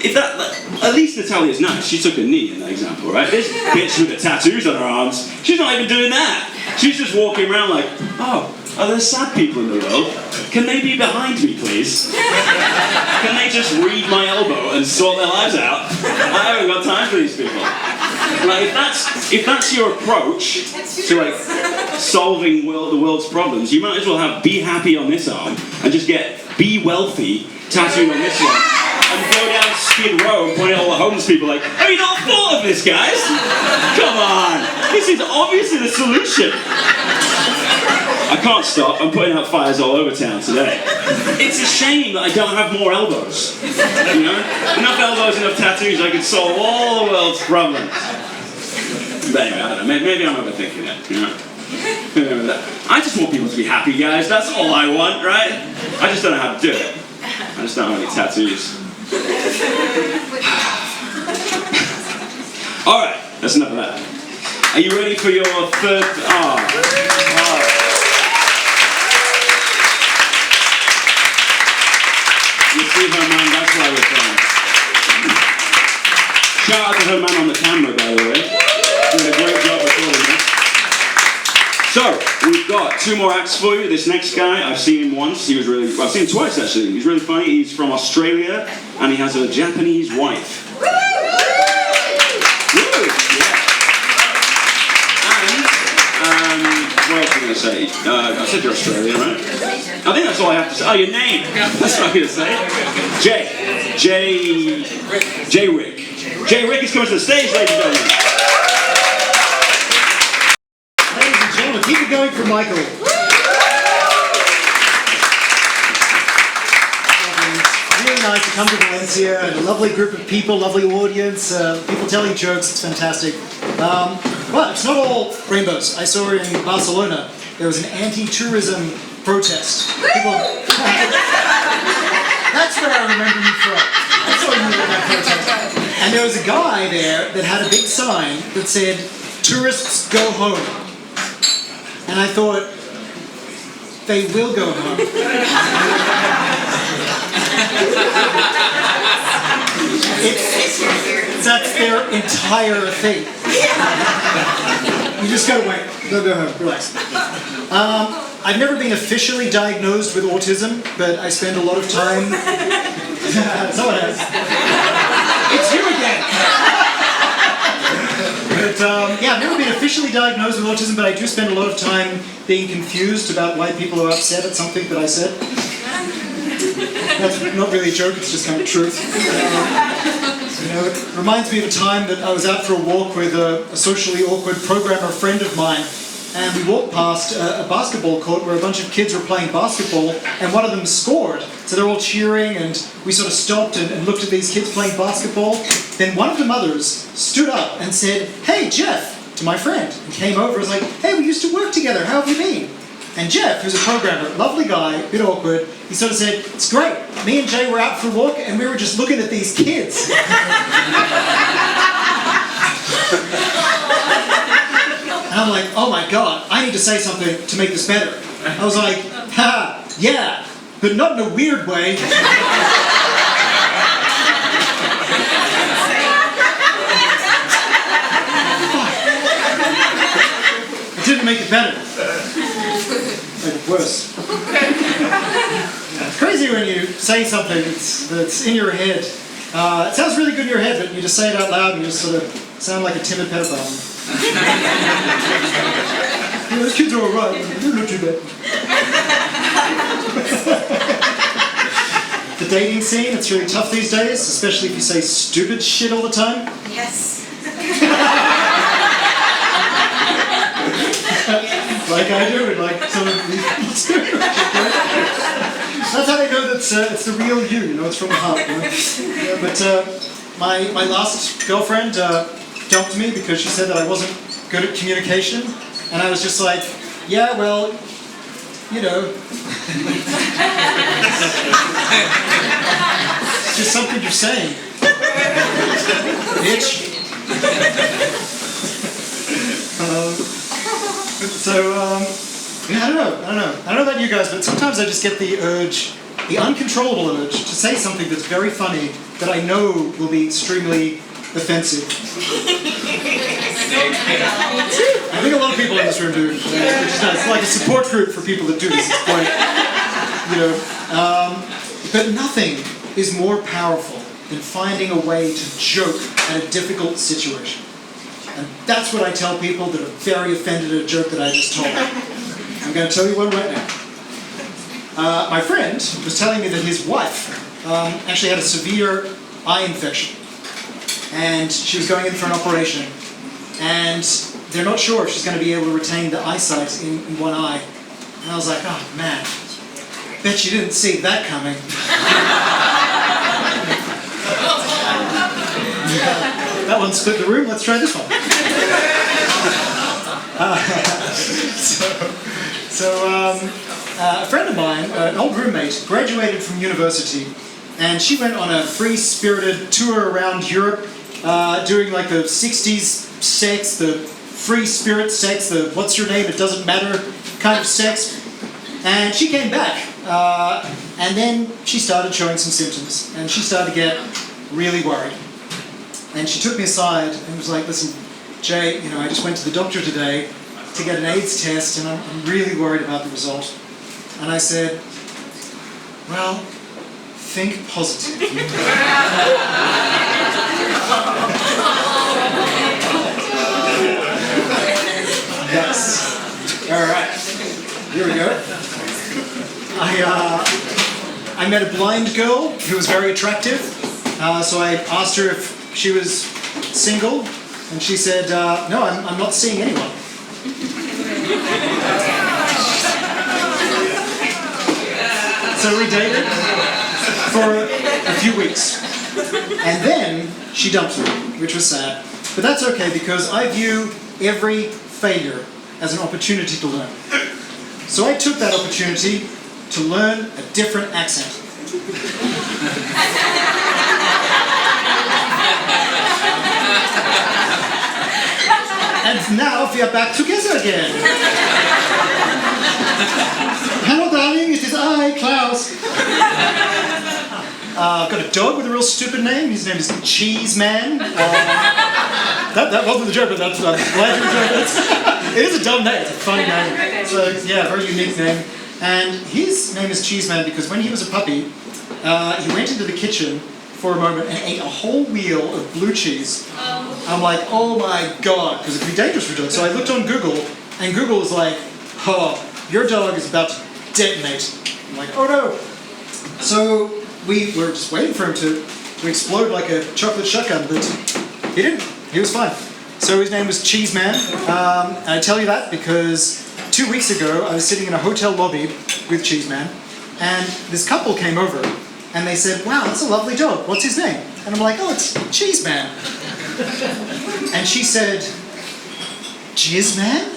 if that, at least Natalia's nice. She took a knee in that example, right? This bitch with the tattoos on her arms, she's not even doing that. She's just walking around like, oh, are there sad people in the world? Can they be behind me, please? Can they just read my elbow and sort their lives out? I haven't got time for these people. Like, if that's your approach to like solving the world's problems, you might as well have "be happy" on this arm and just get "be wealthy" tattooed on this one. And go down Skid Row and point at all the homeless people like, have you not thought of this, guys? Come on! This is obviously the solution. I can't stop. I'm putting out fires all over town today. It's a shame that I don't have more elbows. Enough elbows, enough tattoos, I could solve all the world's problems. But anyway, I don't know. Maybe I'm overthinking it, I just want people to be happy, guys. That's all I want, right? I just don't know how to do it. I just don't have any tattoos. Alright, that's enough of that. Are you ready for your third... You see her man, that's why we're friends. Shout out to her man on the camera, by the way. Doing a great job recording this. So, we've got 2 more acts for you. This next guy, I've seen him once. I've seen him twice, actually. He's really funny. He's from Australia, and he has a Japanese wife. Woo! Yeah. And, what else am I going to say? I said you're Australian, right? I think that's all I have to say. Oh, your name. That's what I'm going to say. J. Rick. J. Rick is coming to the stage, ladies and gentlemen.
Keep it going for Michael. Really nice to come to Valencia, and a lovely group of people, lovely audience, people telling jokes, it's fantastic. But it's not all rainbows. I saw in Barcelona, there was an anti-tourism protest. People... That's where I remember you from. I saw you at that protest. And there was a guy there that had a big sign that said, "Tourists go home." And I thought, they will go home. That's their entire thing. You just gotta wait. They'll go home. Relax. I've never been officially diagnosed with autism, but I spend a lot of time... Someone has. It's you again! But yeah, I've never been officially diagnosed with autism, but I do spend a lot of time being confused about why people are upset at something that I said. That's not really a joke, it's just kind of truth. It reminds me of a time that I was out for a walk with a socially awkward programmer friend of mine, and we walked past a basketball court where a bunch of kids were playing basketball, and one of them scored. So they're all cheering, and we sort of stopped and looked at these kids playing basketball. Then one of the mothers stood up and said, "Hey, Jeff," to my friend, and came over and was like, "Hey, we used to work together, how have you been?" And Jeff, who's a programmer, lovely guy, a bit awkward, he sort of said, "It's great. Me and Jay were out for a walk and we were just looking at these kids." And I'm like, oh my god, I need to say something to make this better. I was like, ha, yeah, but not in a weird way. It didn't make it better. Made it worse. It's crazy when you say something that's in your head. It sounds really good in your head, but you just say it out loud and you just sort of sound like a timid pedophile. Those kids are alright, they're not too bad. The dating scene, it's really tough these days, especially if you say stupid shit all the time.
Yes.
Like I do, and like some of these people do. That's how they know that it's the real you, it's from the heart. Yeah, but my last girlfriend dumped me because she said that I wasn't good at communication, and I was just like, yeah, well, it's just something you're saying, bitch. I don't know about you guys, but sometimes I just get the uncontrollable urge to say something that's very funny that I know will be extremely offensive. I think a lot of people in this room do, which is nice. It's like a support group for people that do this. It's quite, but nothing is more powerful than finding a way to joke at a difficult situation. And that's what I tell people that are very offended at a joke that I just told. I'm going to tell you one right now. My friend was telling me that his wife actually had a severe eye infection. And she was going in for an operation. And they're not sure if she's going to be able to retain the eyesight in one eye. And I was like, oh man, bet you didn't see that coming. That one split the room, let's try this one. A friend of mine, an old roommate, graduated from university, and she went on a free-spirited tour around Europe, doing like the 60s sex, the free spirit sex, the what's your name, it doesn't matter kind of sex. And she came back, and then she started showing some symptoms, and she started to get really worried. And she took me aside and was like, listen, Jay, I just went to the doctor today to get an AIDS test, and I'm really worried about the result. And I said, well, think positive. Yes. All right. Here we go. I met a blind girl who was very attractive. So I asked her if she was single, and she said, no, I'm not seeing anyone. So we dated for a few weeks. And then she dumped me, which was sad. But that's okay, because I view every failure as an opportunity to learn. So I took that opportunity to learn a different accent. And now we are back together again. Hello, darling, it is I, Klaus. I've got a dog with a real stupid name. His name is Cheese Man. That wasn't the joke, but I'm glad you enjoyed it. It is a dumb name. It's a funny name. So yeah, very unique name. And his name is Cheeseman because when he was a puppy, he went into the kitchen for a moment and ate a whole wheel of blue cheese. I'm like, oh my god, because it could be dangerous for dogs. So I looked on Google, and Google was like, oh, your dog is about to detonate. I'm like, oh no. So we were just waiting for him to explode like a chocolate shotgun, but he didn't. He was fine. So his name was Cheeseman. And I tell you that because 2 weeks ago I was sitting in a hotel lobby with Cheeseman, and this couple came over, and they said, wow, that's a lovely dog. What's his name? And I'm like, oh, it's Cheeseman. And she said, Jizzman?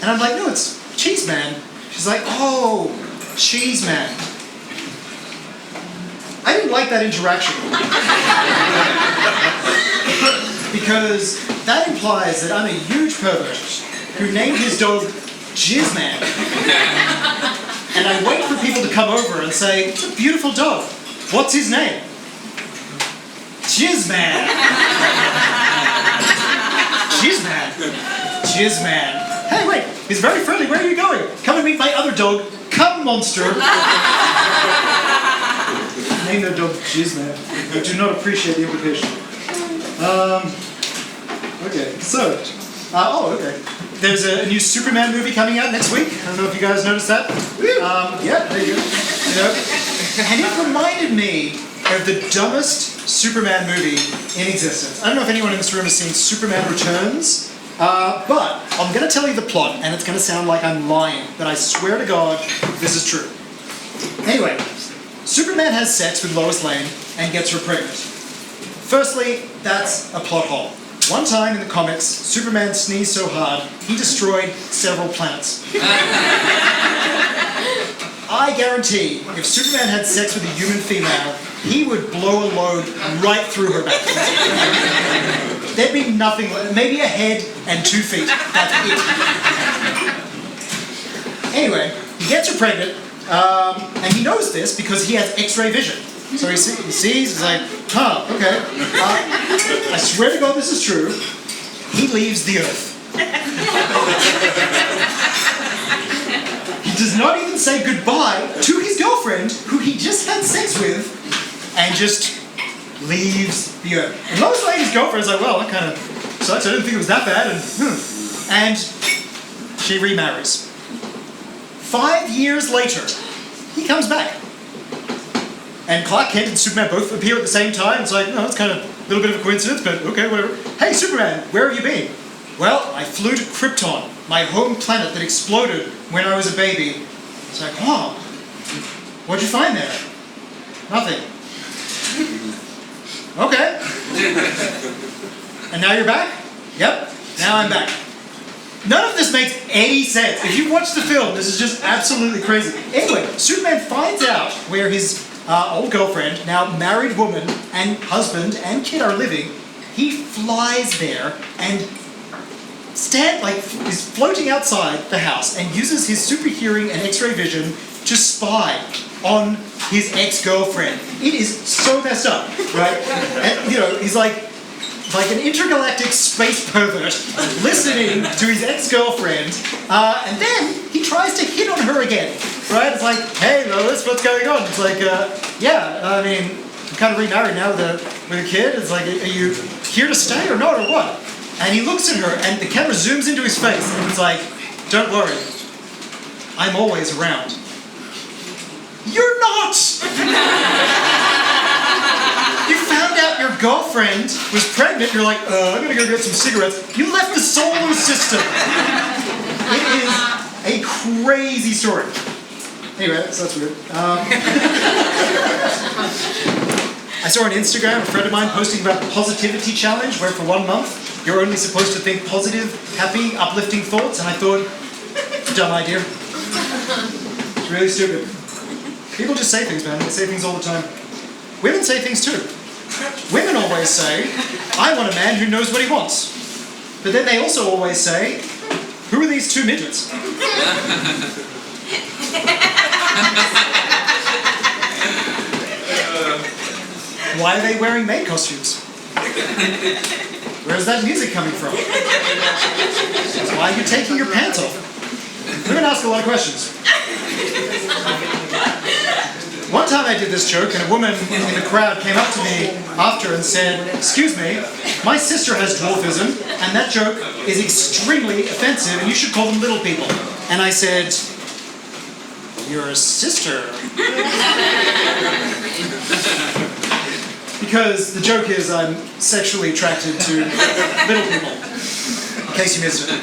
And I'm like, no, it's Cheeseman. She's like, oh, Cheeseman. I didn't like that interaction. Because that implies that I'm a huge pervert who named his dog Jizzman. And I wait for people to come over and say, it's a beautiful dog. What's his name? Jizzman. Jizzman. Jizzman. Hey, wait, he's very friendly. Where are you going? Come and meet my other dog, Cum Monster. Name their dog Jizzman. I do not appreciate the implication. Okay, so, okay. There's a new Superman movie coming out next week. I don't know if you guys noticed that. Yeah, there you go. You know? And it reminded me of the dumbest Superman movie in existence. I don't know if anyone in this room has seen Superman Returns, but I'm going to tell you the plot, and it's going to sound like I'm lying, but I swear to God, this is true. Anyway, Superman has sex with Lois Lane and gets her pregnant. Firstly, that's a plot hole. One time in the comics, Superman sneezed so hard, he destroyed several planets. I guarantee, if Superman had sex with a human female, he would blow a load right through her back. There'd be nothing, maybe a head and 2 feet. That's it. Anyway, he gets her pregnant, and he knows this because he has X-ray vision. So he sees, he's like, huh, okay. I swear to God this is true. He leaves the Earth. He does not even say goodbye to his girlfriend, who he just had sex with, and just leaves the Earth. And Lois Lane's girlfriend is like, well, that kind of sucks. I didn't think it was that bad. And she remarries. 5 years later, he comes back. And Clark Kent and Superman both appear at the same time. It's like, no, it's kind of a little bit of a coincidence, but okay, whatever. Hey, Superman, where have you been? Well, I flew to Krypton, my home planet that exploded when I was a baby. It's like, oh, what'd you find there? Nothing. Okay. And now you're back? Yep, now I'm back. None of this makes any sense. If you watch the film, this is just absolutely crazy. Anyway, Superman finds out where his old girlfriend, now married woman, and husband and kid are living. He flies there and is floating outside the house and uses his super hearing and X-ray vision to spy on his ex-girlfriend. It is so messed up, right? And, you know, he's like an intergalactic space pervert listening to his ex-girlfriend, and then he tries to hit on her again, right? It's like, hey Lois, what's going on? It's like, yeah, I mean, I'm kind of remarried now with a kid. It's like, are you here to stay or not, or what? And he looks at her, and the camera zooms into his face, and it's like, don't worry, I'm always around. You're not! You found out your girlfriend was pregnant, you're like, I'm gonna go get some cigarettes. You left the solar system! It is a crazy story. Anyway, so that's weird. I saw on Instagram a friend of mine posting about the positivity challenge, where for 1 month, you're only supposed to think positive, happy, uplifting thoughts, and I thought, it's a dumb idea. It's really stupid. People just say things, man. They say things all the time. Women say things too. Women always say, I want a man who knows what he wants. But then they also always say, who are these two midgets? Why are they wearing maid costumes? Where's that music coming from? why are you taking your pants off? Women ask a lot of questions. One time I did this joke and a woman in the crowd came up to me after and said, "Excuse me, my sister has dwarfism and that joke is extremely offensive and you should call them little people." And I said, "Your sister?" Because the joke is I'm sexually attracted to little people. In case you missed it.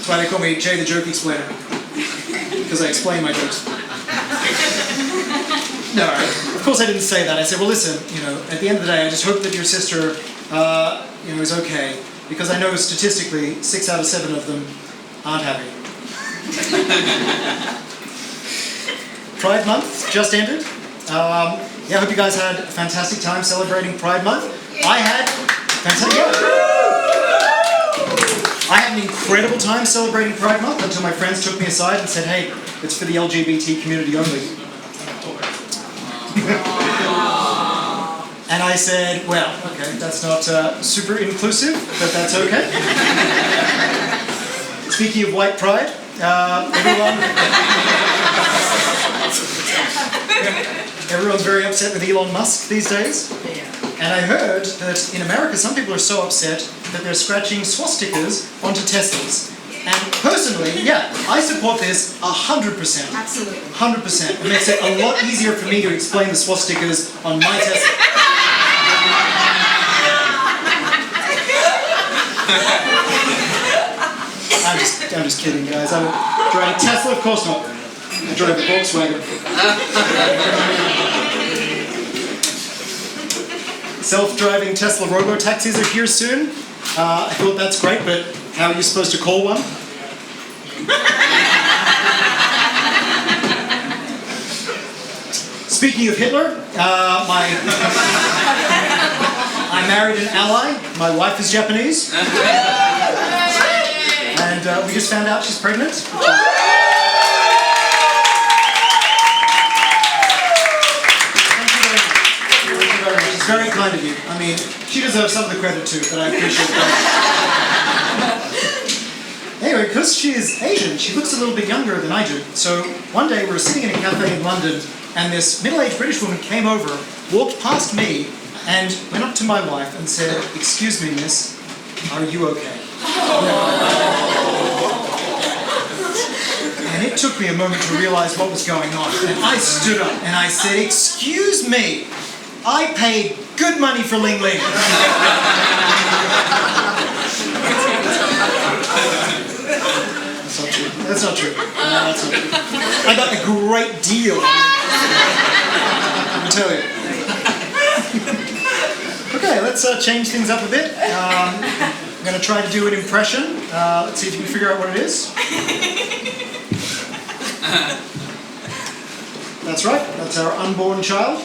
That's why they call me Jay the Joke Explainer. Because I explain my jokes. No, of course I didn't say that. I said, well listen, at the end of the day, I just hope that your sister, is okay. Because I know statistically, 6 out of 7 of them aren't happy. Pride Month just ended. I hope you guys had a fantastic time celebrating Pride Month. I had an incredible time celebrating Pride Month until my friends took me aside and said, "Hey, it's for the LGBT community only." And I said, well, okay, that's not super inclusive, but that's okay. Speaking of white pride, everyone's very upset with Elon Musk these days. And I heard that in America some people are so upset that they're scratching swastikas onto Teslas. And personally, I support this 100%.
Absolutely.
100%. It makes it a lot easier for me to explain the swastikas on my Tesla. I'm just kidding, guys. I drive a Tesla, of course not. I drive a Volkswagen. Self-driving Tesla robo-taxis are here soon. I thought that's great, but how are you supposed to call one? Speaking of Hitler, I married an ally. My wife is Japanese. And we just found out she's pregnant. Thank you very much. It's very kind of you. I mean, she deserves some of the credit too, but I appreciate that. Anyway, because she is Asian, she looks a little bit younger than I do. So one day we were sitting in a cafe in London, and this middle-aged British woman came over, walked past me, and went up to my wife and said, "Excuse me, miss, are you okay?" And it took me a moment to realize what was going on. And I stood up and I said, "Excuse me, I paid good money for Ling Ling." That's not true. That's not true. I got a great deal. I tell you. Okay, let's change things up a bit. I'm going to try to do an impression. Let's see if you can figure out what it is. That's right. That's our unborn child.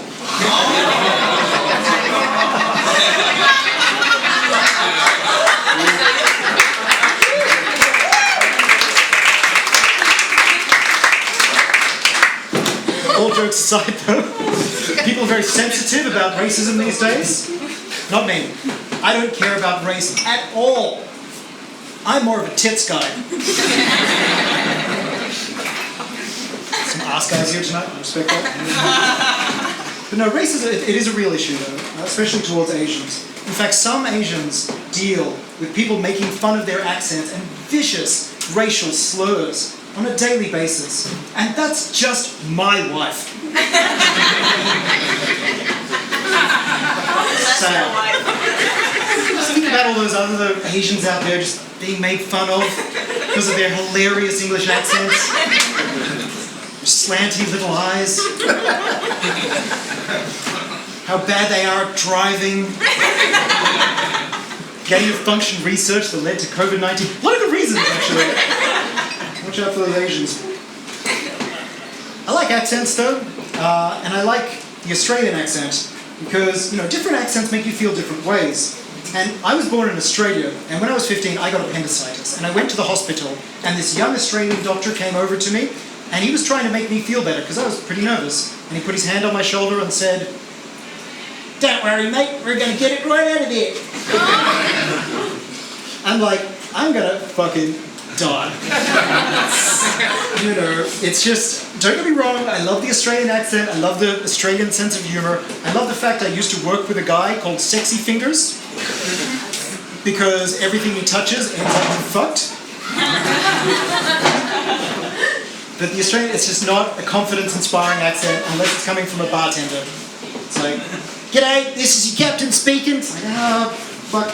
All jokes aside though, people are very sensitive about racism these days. Not me. I don't care about race at all. I'm more of a tits guy. Some ass guys here tonight, I respect that. But no, racism, it is a real issue though, especially towards Asians. In fact, some Asians deal with people making fun of their accents and vicious racial slurs on a daily basis. And that's just my wife. Sad. Just think about all those other Asians out there just being made fun of because of their hilarious English accents. Slanty little eyes. How bad they are at driving. Gain of function research that led to COVID-19. What are the reasons, actually? Watch out for those Asians. I like accents, though. And I like the Australian accent. Because, different accents make you feel different ways. And I was born in Australia, and when I was 15, I got appendicitis. And I went to the hospital, and this young Australian doctor came over to me, and he was trying to make me feel better, because I was pretty nervous. And he put his hand on my shoulder and said, "Don't worry, mate, we're going to get it right out of there." I'm like, I'm going to fucking die. You know, it's just, don't get me wrong, I love the Australian accent, I love the Australian sense of humor. I love the fact I used to work with a guy called Sexy Fingers, because everything he touches ends up fucked. But the Australian, it's just not a confidence-inspiring accent unless it's coming from a bartender. It's like, "G'day, this is your captain speaking." It's like, oh, fuck.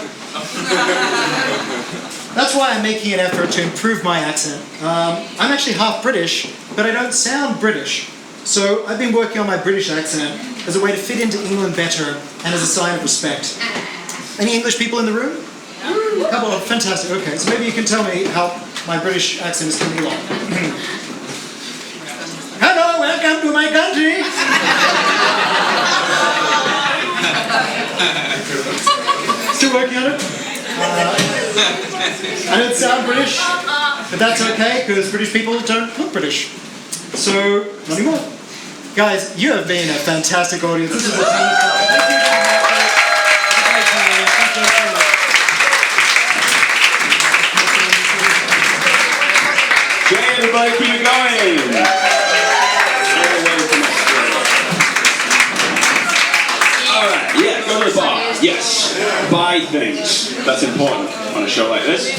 That's why I'm making an effort to improve my accent. I'm actually half British, but I don't sound British. So I've been working on my British accent as a way to fit into England better and as a sign of respect. Any English people in the room? A couple of, fantastic, okay. So maybe you can tell me how my British accent is coming along. Hello, welcome to my country. Still working on it. I don't sound British, but that's okay because British people don't look British. So, not anymore. Guys, you have been a fantastic audience. This is a ton of fun. Thank you very much. Thank you so much.
Okay, everybody, keep it going. Alright, yeah, go to the bar. Yes, buy things. That's important on a show like this.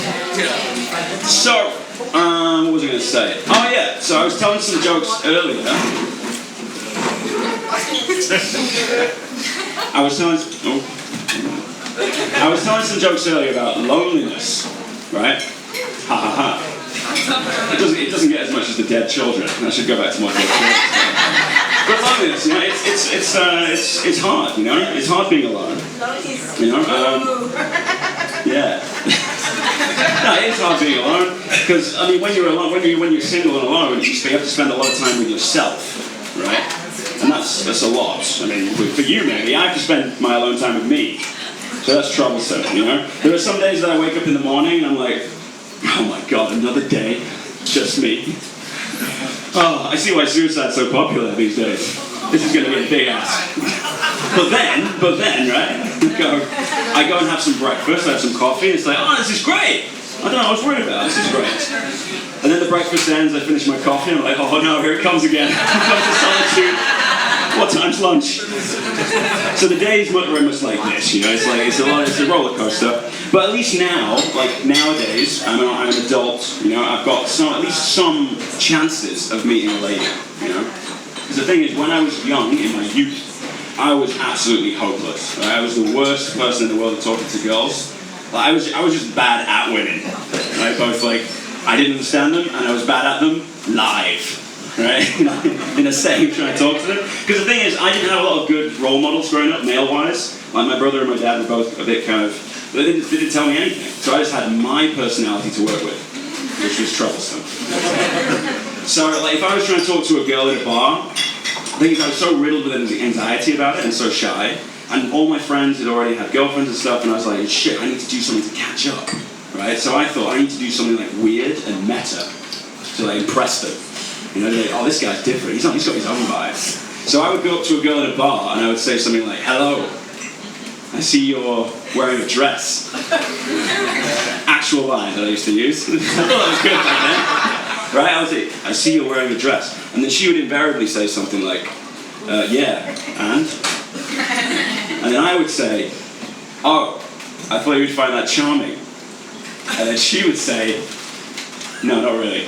So, what was I going to say? Oh yeah, so I was telling some jokes earlier. I was telling some jokes earlier about loneliness, right? Ha ha ha. It doesn't get as much as the dead children. I should go back to my dead children. But loneliness, you know, it's hard, you know. It's hard being alone. You know, yeah. No, it's hard being alone because I mean, when you're alone, when you're single and alone, you have to spend a lot of time with yourself, right? And that's a lot. I mean, for you maybe, I have to spend my alone time with me, so that's troublesome, you know. There are some days that I wake up in the morning and I'm like, oh my god, another day, just me. Oh, I see why suicide's so popular these days. This is going to be a big ask. But then, right? I go and have some breakfast, I have some coffee, and it's like, oh, this is great. I don't know, I was worried about this is great. And then the breakfast ends, I finish my coffee, and I'm like, oh no, here it comes again. Here comes the solitude. What time's lunch? So the day is very much like this, you know, it's a roller coaster. But at least now, like nowadays, I'm an adult, you know, I've got at least some chances of meeting a lady, you know. Because the thing is, when I was young, in my youth, I was absolutely hopeless. Right? I was the worst person in the world at talking to girls. Like, I was just bad at women. Right? Both like, I didn't understand them, and I was bad at them live. Right? In a setting trying to talk to them. Because the thing is, I didn't have a lot of good role models growing up, male-wise. Like my brother and my dad were both a bit kind of, they didn't tell me anything. So I just had my personality to work with, which was troublesome. So like, if I was trying to talk to a girl at a bar, the thing is I was so riddled with anxiety about it and so shy. And all my friends had already had girlfriends and stuff, and I was like, shit, I need to do something to catch up. Right? So I thought I need to do something like weird and meta to like impress them. You know, they're like, oh, this guy's different. He's got his own vibes. So I would go up to a girl at a bar and I would say something like, hello, I see you're wearing a dress. Actual line that I used to use. I thought that was good back then. Right? I would say, I see you're wearing a dress. And then she would invariably say something like, yeah, and? And then I would say, oh, I thought you would find that charming. And then she would say, no, not really.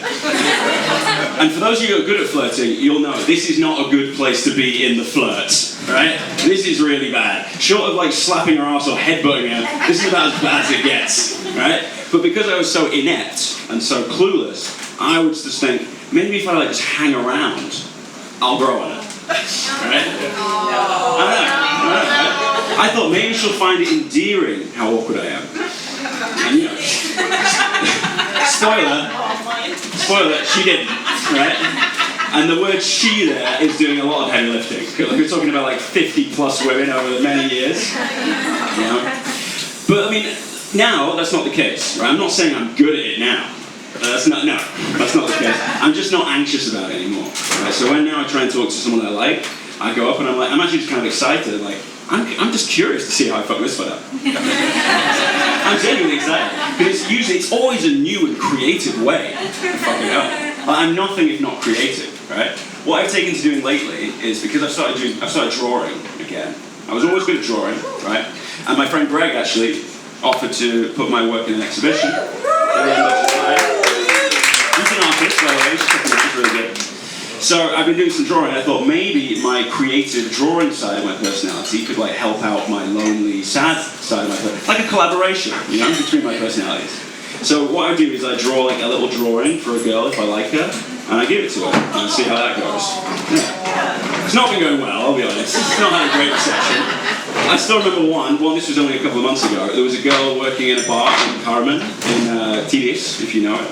And for those of you who are good at flirting, you'll know this is not a good place to be in the flirt, right? This is really bad. Short of like slapping her ass or headbutting her, this is about as bad as it gets, right? But because I was so inept and so clueless, I would just think, maybe if I like just hang around, I'll grow on it, right? I don't know. I thought maybe she'll find it endearing how awkward I am. And you know, spoiler, she didn't, right? And the word she there is doing a lot of heavy lifting. We're talking about like 50 plus women over many years. You know? But I mean, now that's not the case, right? I'm not saying I'm good at it now. That's not the case. I'm just not anxious about it anymore. Right? So when now I try and talk to someone I like, I go up and I'm actually just kind of excited, like, I'm just curious to see how I fuck this one up. I'm genuinely excited. Because it's always a new and creative way to fuck it up. I'm nothing if not creative, right? What I've taken to doing lately is because I've started drawing again. I was always good at drawing, right? And my friend Greg actually offered to put my work in an exhibition at the end of July. He's an artist, by the way, he's really good. So I've been doing some drawing, and I thought maybe my creative drawing side of my personality could like help out my lonely, sad side of my personality. Like a collaboration, you know, between my personalities. So what I do is I draw like a little drawing for a girl if I like her, and I give it to her, and see how that goes. Yeah. It's not been going well, I'll be honest. It's not had a great reception. I still remember one, this was only a couple of months ago, there was a girl working in a bar in Carmen, in TDS, if you know it.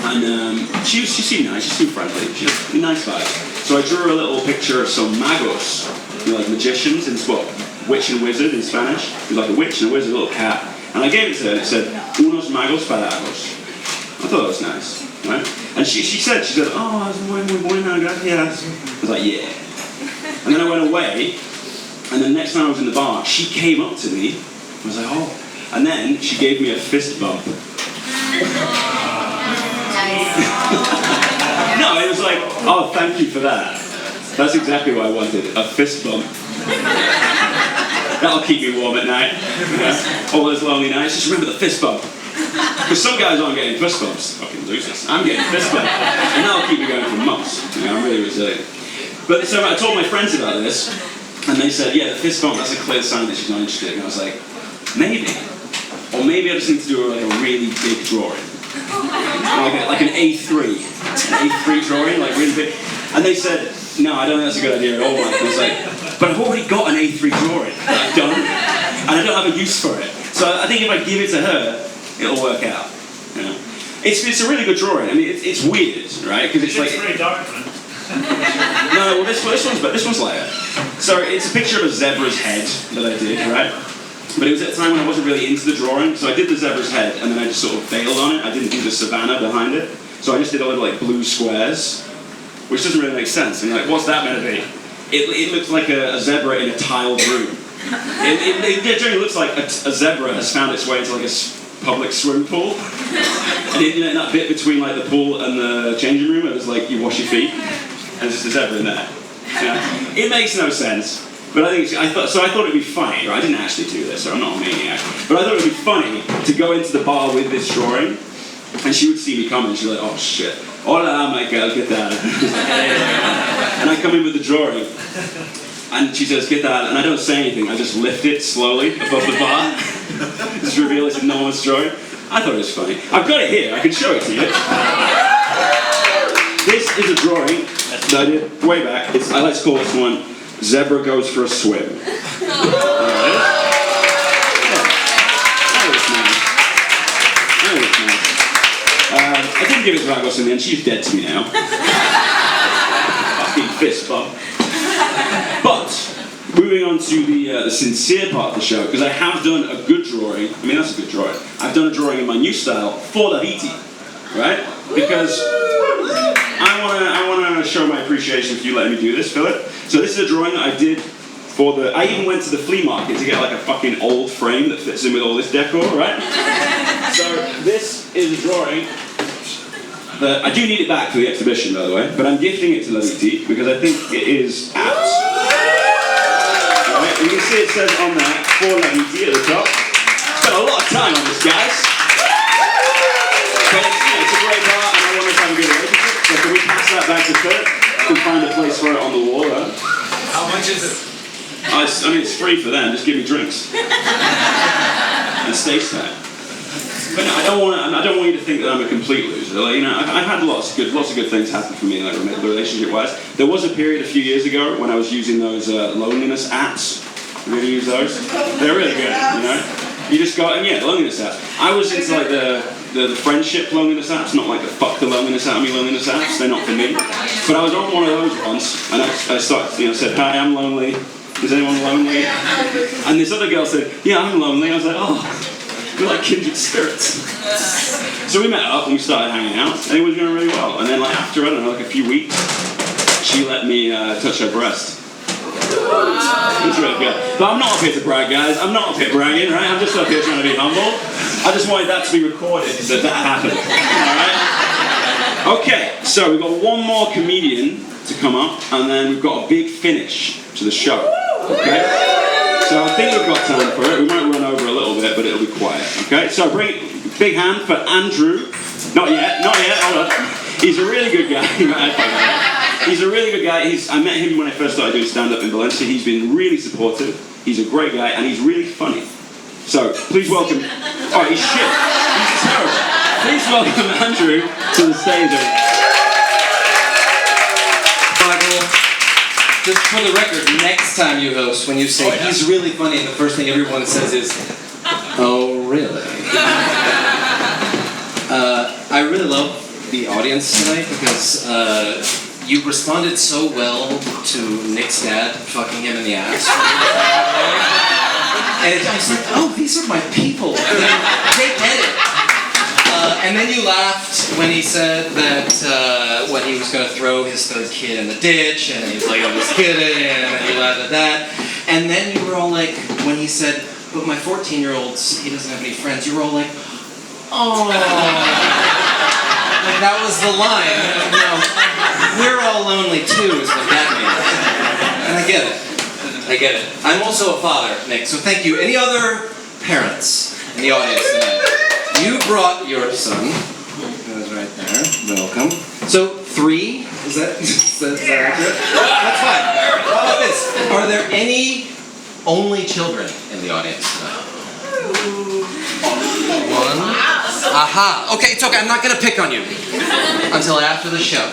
And she seemed nice, she seemed friendly, she had a nice vibe. So I drew her a little picture of some magos, you know, like magicians, in what? Witch and wizard in Spanish. It was like a witch and a wizard, a little cat. And I gave it to her and it said, unos magos parados. I thought that was nice, right? And she said, oh, es muy buena, gracias. I was like, yeah. And then I went away, and the next time I was in the bar, she came up to me, I was like, oh. And then she gave me a fist bump. No, it was like, oh, thank you for that. That's exactly what I wanted, a fist bump. That'll keep me warm at night. Yeah. All those lonely nights, just remember the fist bump. Because some guys aren't getting fist bumps, fucking losers. I'm getting fist bump. And that'll keep me going for months. You know, I'm really resilient. But so I told my friends about this, and they said, yeah, the fist bump, that's a clear sign that she's not interested. And I was like, maybe. Or maybe I just need to do like a really big drawing. Like an A3. An A3 drawing, like really big. And they said, no, I don't think that's a good idea at all. Mike. I was like, but I've already got an A3 drawing that I've done, and I don't have a use for it. So I think if I give it to her, it'll work out. You know? It's a really good drawing. I mean, it's weird, right? Because it's like
pretty dark, man.
No, well this one's lighter. So it's a picture of a zebra's head that I did, right? But it was at a time when I wasn't really into the drawing, so I did the zebra's head, and then I just sort of bailed on it. I didn't do the savannah behind it, so I just did a little like blue squares, which doesn't really make sense. I mean, like, what's that meant to be? It looks like a zebra in a tiled room. It generally looks like a zebra has found its way into like a public swimming pool, and in that bit between like the pool and the changing room, where there's like you wash your feet, and there's just a zebra in there. Yeah. It makes no sense. But I thought it'd be funny, right? I didn't actually do this, so I'm not a maniac. But I thought it'd be funny to go into the bar with this drawing, and she would see me coming, and she'd be like, oh shit, hola Michael, ¿qué tal? And I come in with the drawing, and she says, ¿qué tal? And I don't say anything, I just lift it slowly above the bar, just reveal it's a enormous drawing. I thought it was funny. I've got it here, I can show it to you. This is a drawing that I did way back. I like to call this one Zebra Goes for a Swim. That was nice. I didn't give it to Ragos in the end, she's dead to me now. Fucking fist bump. But, moving on to the sincere part of the show, because I have done a good drawing, I mean that's a good drawing, I've done a drawing in my new style for the Vitti, right? Because I want to show my appreciation for you letting me do this, Philip. So this is a drawing that I did I even went to the flea market to get like a fucking old frame that fits in with all this decor, right? So this is a drawing that, I do need it back for the exhibition, by the way, but I'm gifting it to La Vitti because I think it is apt. Right? And you can see it says on there, for La Vitti at the top. Spent a lot of time on this, guys. But it's a great art and I want us to have a good relationship. So can we pass that back to Philip? We can find a place for it on the wall, right?
How much is it?
I mean, it's free for them. Just give me drinks and stage time. But no, I don't want you to think that I'm a complete loser. Like, you know, I've had lots of good things happen for me, like relationship-wise. There was a period a few years ago when I was using those loneliness apps. You ever use those? They're really good. You know, you just got loneliness apps. I was into like the friendship loneliness apps, not like the fuck the loneliness out of me loneliness apps. They're not for me. But I was on one of those once, and I started, said, "Hi, I'm lonely. Is anyone lonely?" And this other girl said, "Yeah, I'm lonely." I was like, "Oh, we're like kindred spirits." So we met up and we started hanging out, and it was going really well. And then, like after I don't know, like a few weeks, she let me touch her breast. He's really good. But I'm not up here to brag, guys. I'm not up here bragging, right? I'm just up here trying to be humble. I just wanted that to be recorded, that happened. All right? Okay, so we've got one more comedian to come up, and then we've got a big finish to the show. Okay? So I think we've got time for it. We might run over a little bit, but it'll be quiet. Okay? So bring big hand for Andrew. Not yet, hold on. He's a really good guy. He's a really good guy. I met him when I first started doing stand-up in Valencia. He's been really supportive. He's a great guy, and he's really funny. So please welcome. Oh, he's shit. He's terrible. Please welcome Andrew to the stage.
Michael, just for the record, next time you host, when you say he's really funny, and the first thing everyone says is, "Oh, really?" I really love the audience tonight because you responded so well to Nick's dad fucking him in the ass. And I was like, oh, these are my people. They get it. And then you laughed when he said that when he was going to throw his third kid in the ditch, and he was like, I'm just kidding, and you laughed at that. And then you were all like, when he said, but my 14-year-old, he doesn't have any friends, you were all like, oh. Like that was the line. No, we're all lonely too, is what that means. And I get it. I get it. I'm also a father, Nick, so thank you. Any other parents in the audience tonight? You brought your son. That was right there. Welcome. So 3, is that accurate? That's fine. How about this? Are there any only children in the audience tonight? 1. Aha. Okay, it's okay. I'm not going to pick on you until after the show.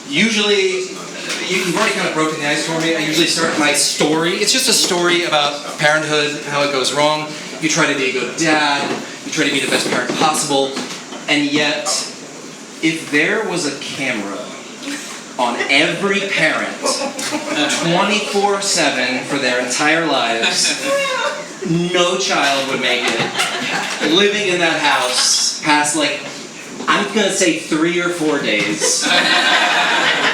Usually, you've already kind of broken the ice for me. I usually start my story. It's just a story about parenthood, how it goes wrong. You try to be a good dad. You try to be the best parent possible. And yet, if there was a camera on every parent 24/7 for their entire lives, no child would make it living in that house past, like, I'm gonna say 3 or 4 days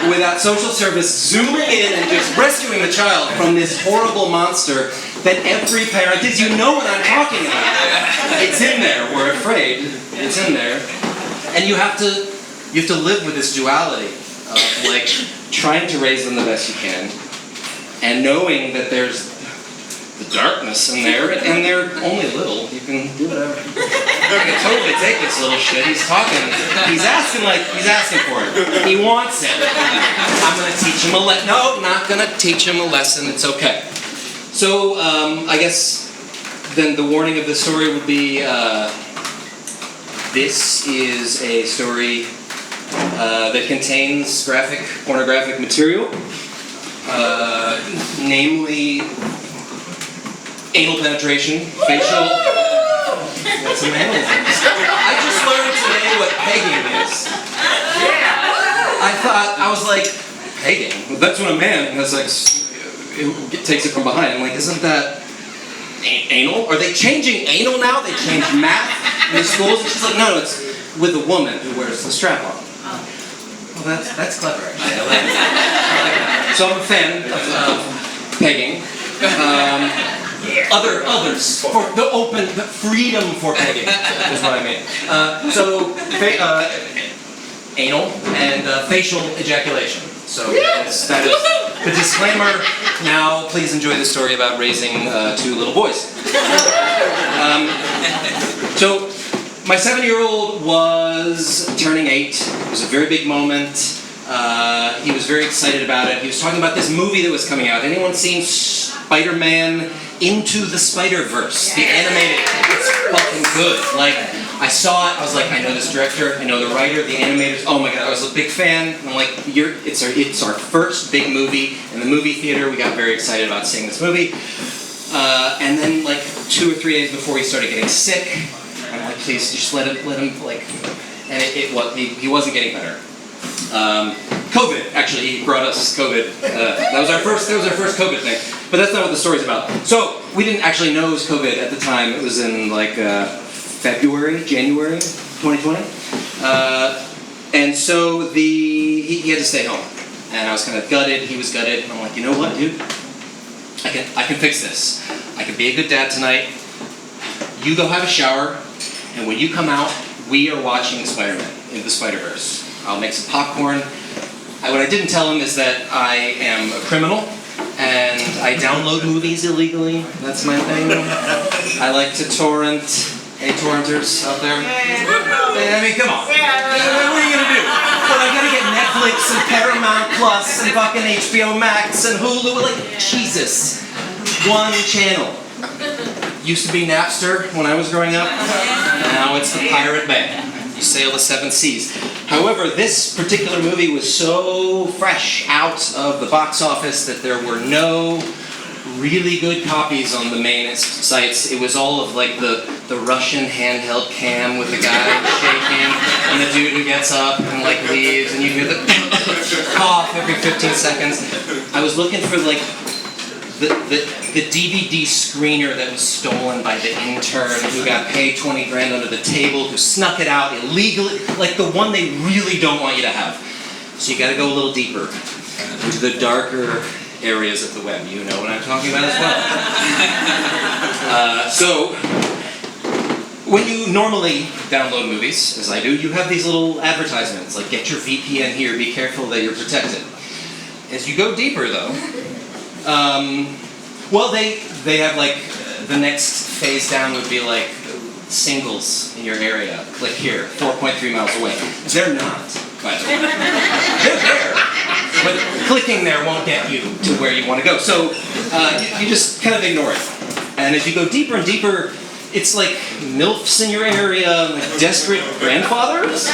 without social service zooming in and just rescuing the child from this horrible monster that every parent is. You know what I'm talking about. It's in there. We're afraid. It's in there. And you have to live with this duality of, like, trying to raise them the best you can and knowing that there's the darkness in there, and they're only little. You can do whatever. I can totally take this little shit. He's talking. He's asking for it. He wants it. I'm gonna teach him a lesson. No, not gonna teach him a lesson. It's okay. So I guess then the warning of the story would be: this is a story that contains pornographic material, namely anal penetration, facial. That's amazing. I just learned today what pegging is. I was like, pegging? Well, that's when a man has like, it takes it from behind. I'm like, isn't that anal? Are they changing anal now? They change math in the schools? And she's like, no, it's with a woman who wears the strap on. Well, that's clever, actually. I like that. So I'm a fan of pegging. Others for the freedom for pegging is what I mean. Anal and facial ejaculation. So that is the disclaimer. Now, please enjoy the story about raising 2 little boys. So my 7-year-old was turning 8. It was a very big moment. He was very excited about it. He was talking about this movie that was coming out. Anyone seen Spider-Man Into the Spider-Verse? The animated. It's fucking good. Like, I saw it. I was like, I know this director. I know the writer, the animators. Oh my god, I was a big fan. I'm like, it's our first big movie in the movie theater. We got very excited about seeing this movie. And then like 2 or 3 days before he started getting sick, I'm like, please just let him like. And he wasn't getting better. COVID, actually, he brought us COVID. That was our first COVID thing. But that's not what the story's about. So we didn't actually know it was COVID at the time. It was in like January 2020. And so he had to stay home. And I was kind of gutted, he was gutted, and I'm like, you know what, dude? I can fix this. I can be a good dad tonight. You go have a shower, and when you come out, we are watching Spider-Man in the Spider-Verse. I'll make some popcorn. What I didn't tell him is that I am a criminal, and I download movies illegally. That's my thing. I like to torrent. Any torrenters out there? I mean, come on. What are you gonna do? Well, I gotta get Netflix and Paramount Plus and fucking HBO Max and Hulu. Like, Jesus. One channel. Used to be Napster when I was growing up. Now it's the Pirate Bay. You sail the 7 seas. However, this particular movie was so fresh out of the box office that there were no really good copies on the main sites. It was all of like the Russian handheld cam with the guy shaking and the dude who gets up and like leaves and you hear the cough every 15 seconds. I was looking for like the DVD screener that was stolen by the intern who got paid 20 grand under the table, who snuck it out illegally, like the one they really don't want you to have. So you gotta go a little deeper into the darker areas of the web. You know what I'm talking about as well. So, when you normally download movies, as I do, you have these little advertisements, like get your VPN here, be careful that you're protected. As you go deeper though, well they have like, the next phase down would be like singles in your area. Click here, 4.3 miles away. They're not, by the way. They're there, but clicking there won't get you to where you want to go. So you just kind of ignore it. And as you go deeper and deeper, it's like MILFs in your area, like desperate grandfathers.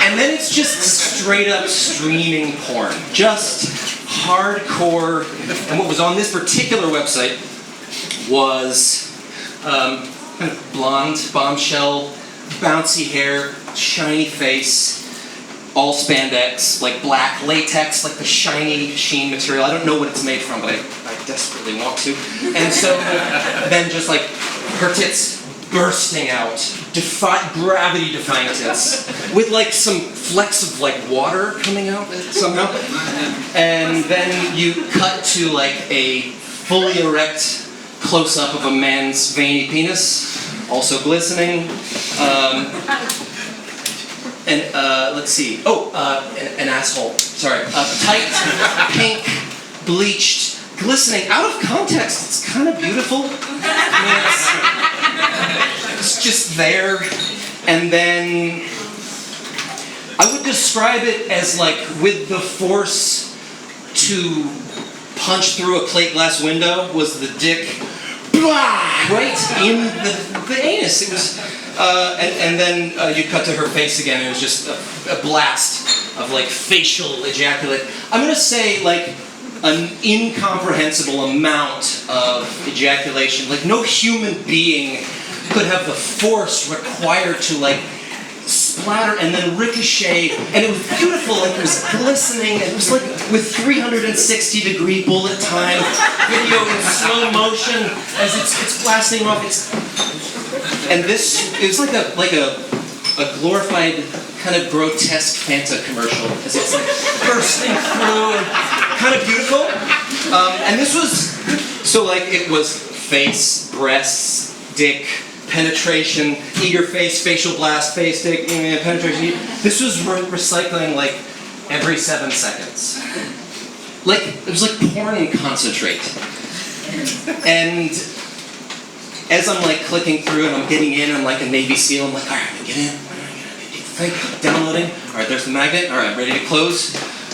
And then it's just straight up streaming porn. Just hardcore. And what was on this particular website was kind of blonde, bombshell, bouncy hair, shiny face, all spandex, like black latex, like the shiny sheen material. I don't know what it's made from, but I desperately want to. And so then just like her tits bursting out, gravity-defying tits, with like some flecks of like water coming out somehow. And then you cut to like a fully erect close-up of a man's veiny penis, also glistening. Let's see. Oh, an asshole. Sorry. Tight, pink, bleached, glistening. Out of context, it's kind of beautiful. I mean, it's just there. And then I would describe it as like with the force to punch through a plate glass window was the dick, right in the anus. It was. And then you cut to her face again, and it was just a blast of like facial ejaculate. I'm gonna say like an incomprehensible amount of ejaculation. Like no human being could have the force required to like splatter and then ricochet, and it was beautiful, like it was glistening, it was like with 360-degree bullet time, video in slow motion as it's blasting off. And this, it was like a glorified kind of grotesque Fanta commercial, as it's like bursting through and kind of beautiful. And this was, so like it was face, breasts, dick, penetration, eager face, facial blast, face, dick, penetration. This was recycling like every 7 seconds. Like, it was like porn concentrate. And as I'm like clicking through and I'm getting in, I'm like a Navy SEAL, I'm like, all right, I'm gonna get in, downloading, all right, there's the magnet, all right, ready to close,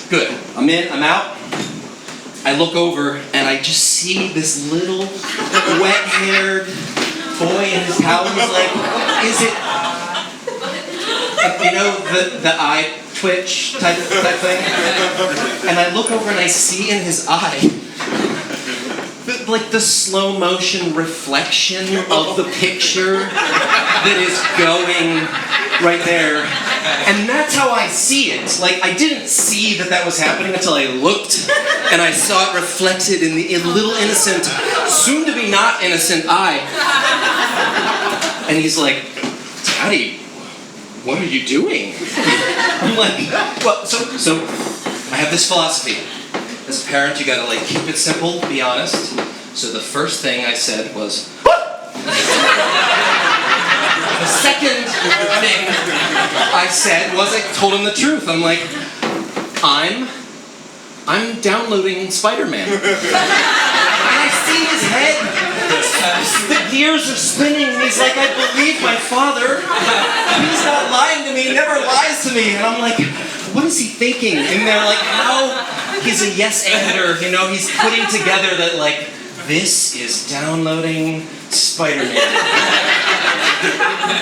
good, I'm in, I'm out. I look over and I just see this little wet-haired boy in his towel. He's like, is it, you know, the eye twitch type thing? And I look over and I see in his eye like the slow motion reflection of the picture that is going right there. And that's how I see it. Like, I didn't see that was happening until I looked and I saw it reflected in the little innocent, soon to be not innocent eye. And he's like, Daddy, what are you doing? I'm like, well, so I have this philosophy. As a parent, you gotta like keep it simple, be honest. So the first thing I said was, the second thing I said was I told him the truth. I'm like, I'm downloading Spider-Man. And I see his head. The gears are spinning. And he's like, I believe my father. He's not lying to me. He never lies to me. And I'm like, what is he thinking? And they're like, how? He's a yes-ander. You know, he's putting together that like, this is downloading Spider-Man.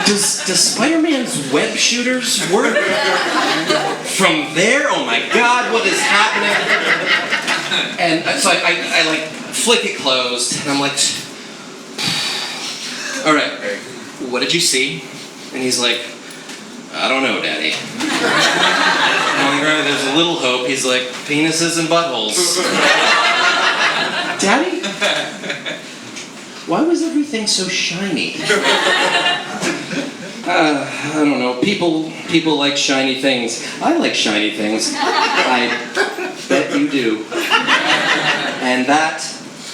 Does Spider-Man's web shooters work? From there? Oh my God, what is happening? And so I like flick it closed, and I'm like, all right, what did you see? And he's like, I don't know, Daddy. I'm like, right, there's a little hope. He's like, penises and buttholes. Daddy? Why was everything so shiny? I don't know. People like shiny things. I like shiny things. I bet you do. And that,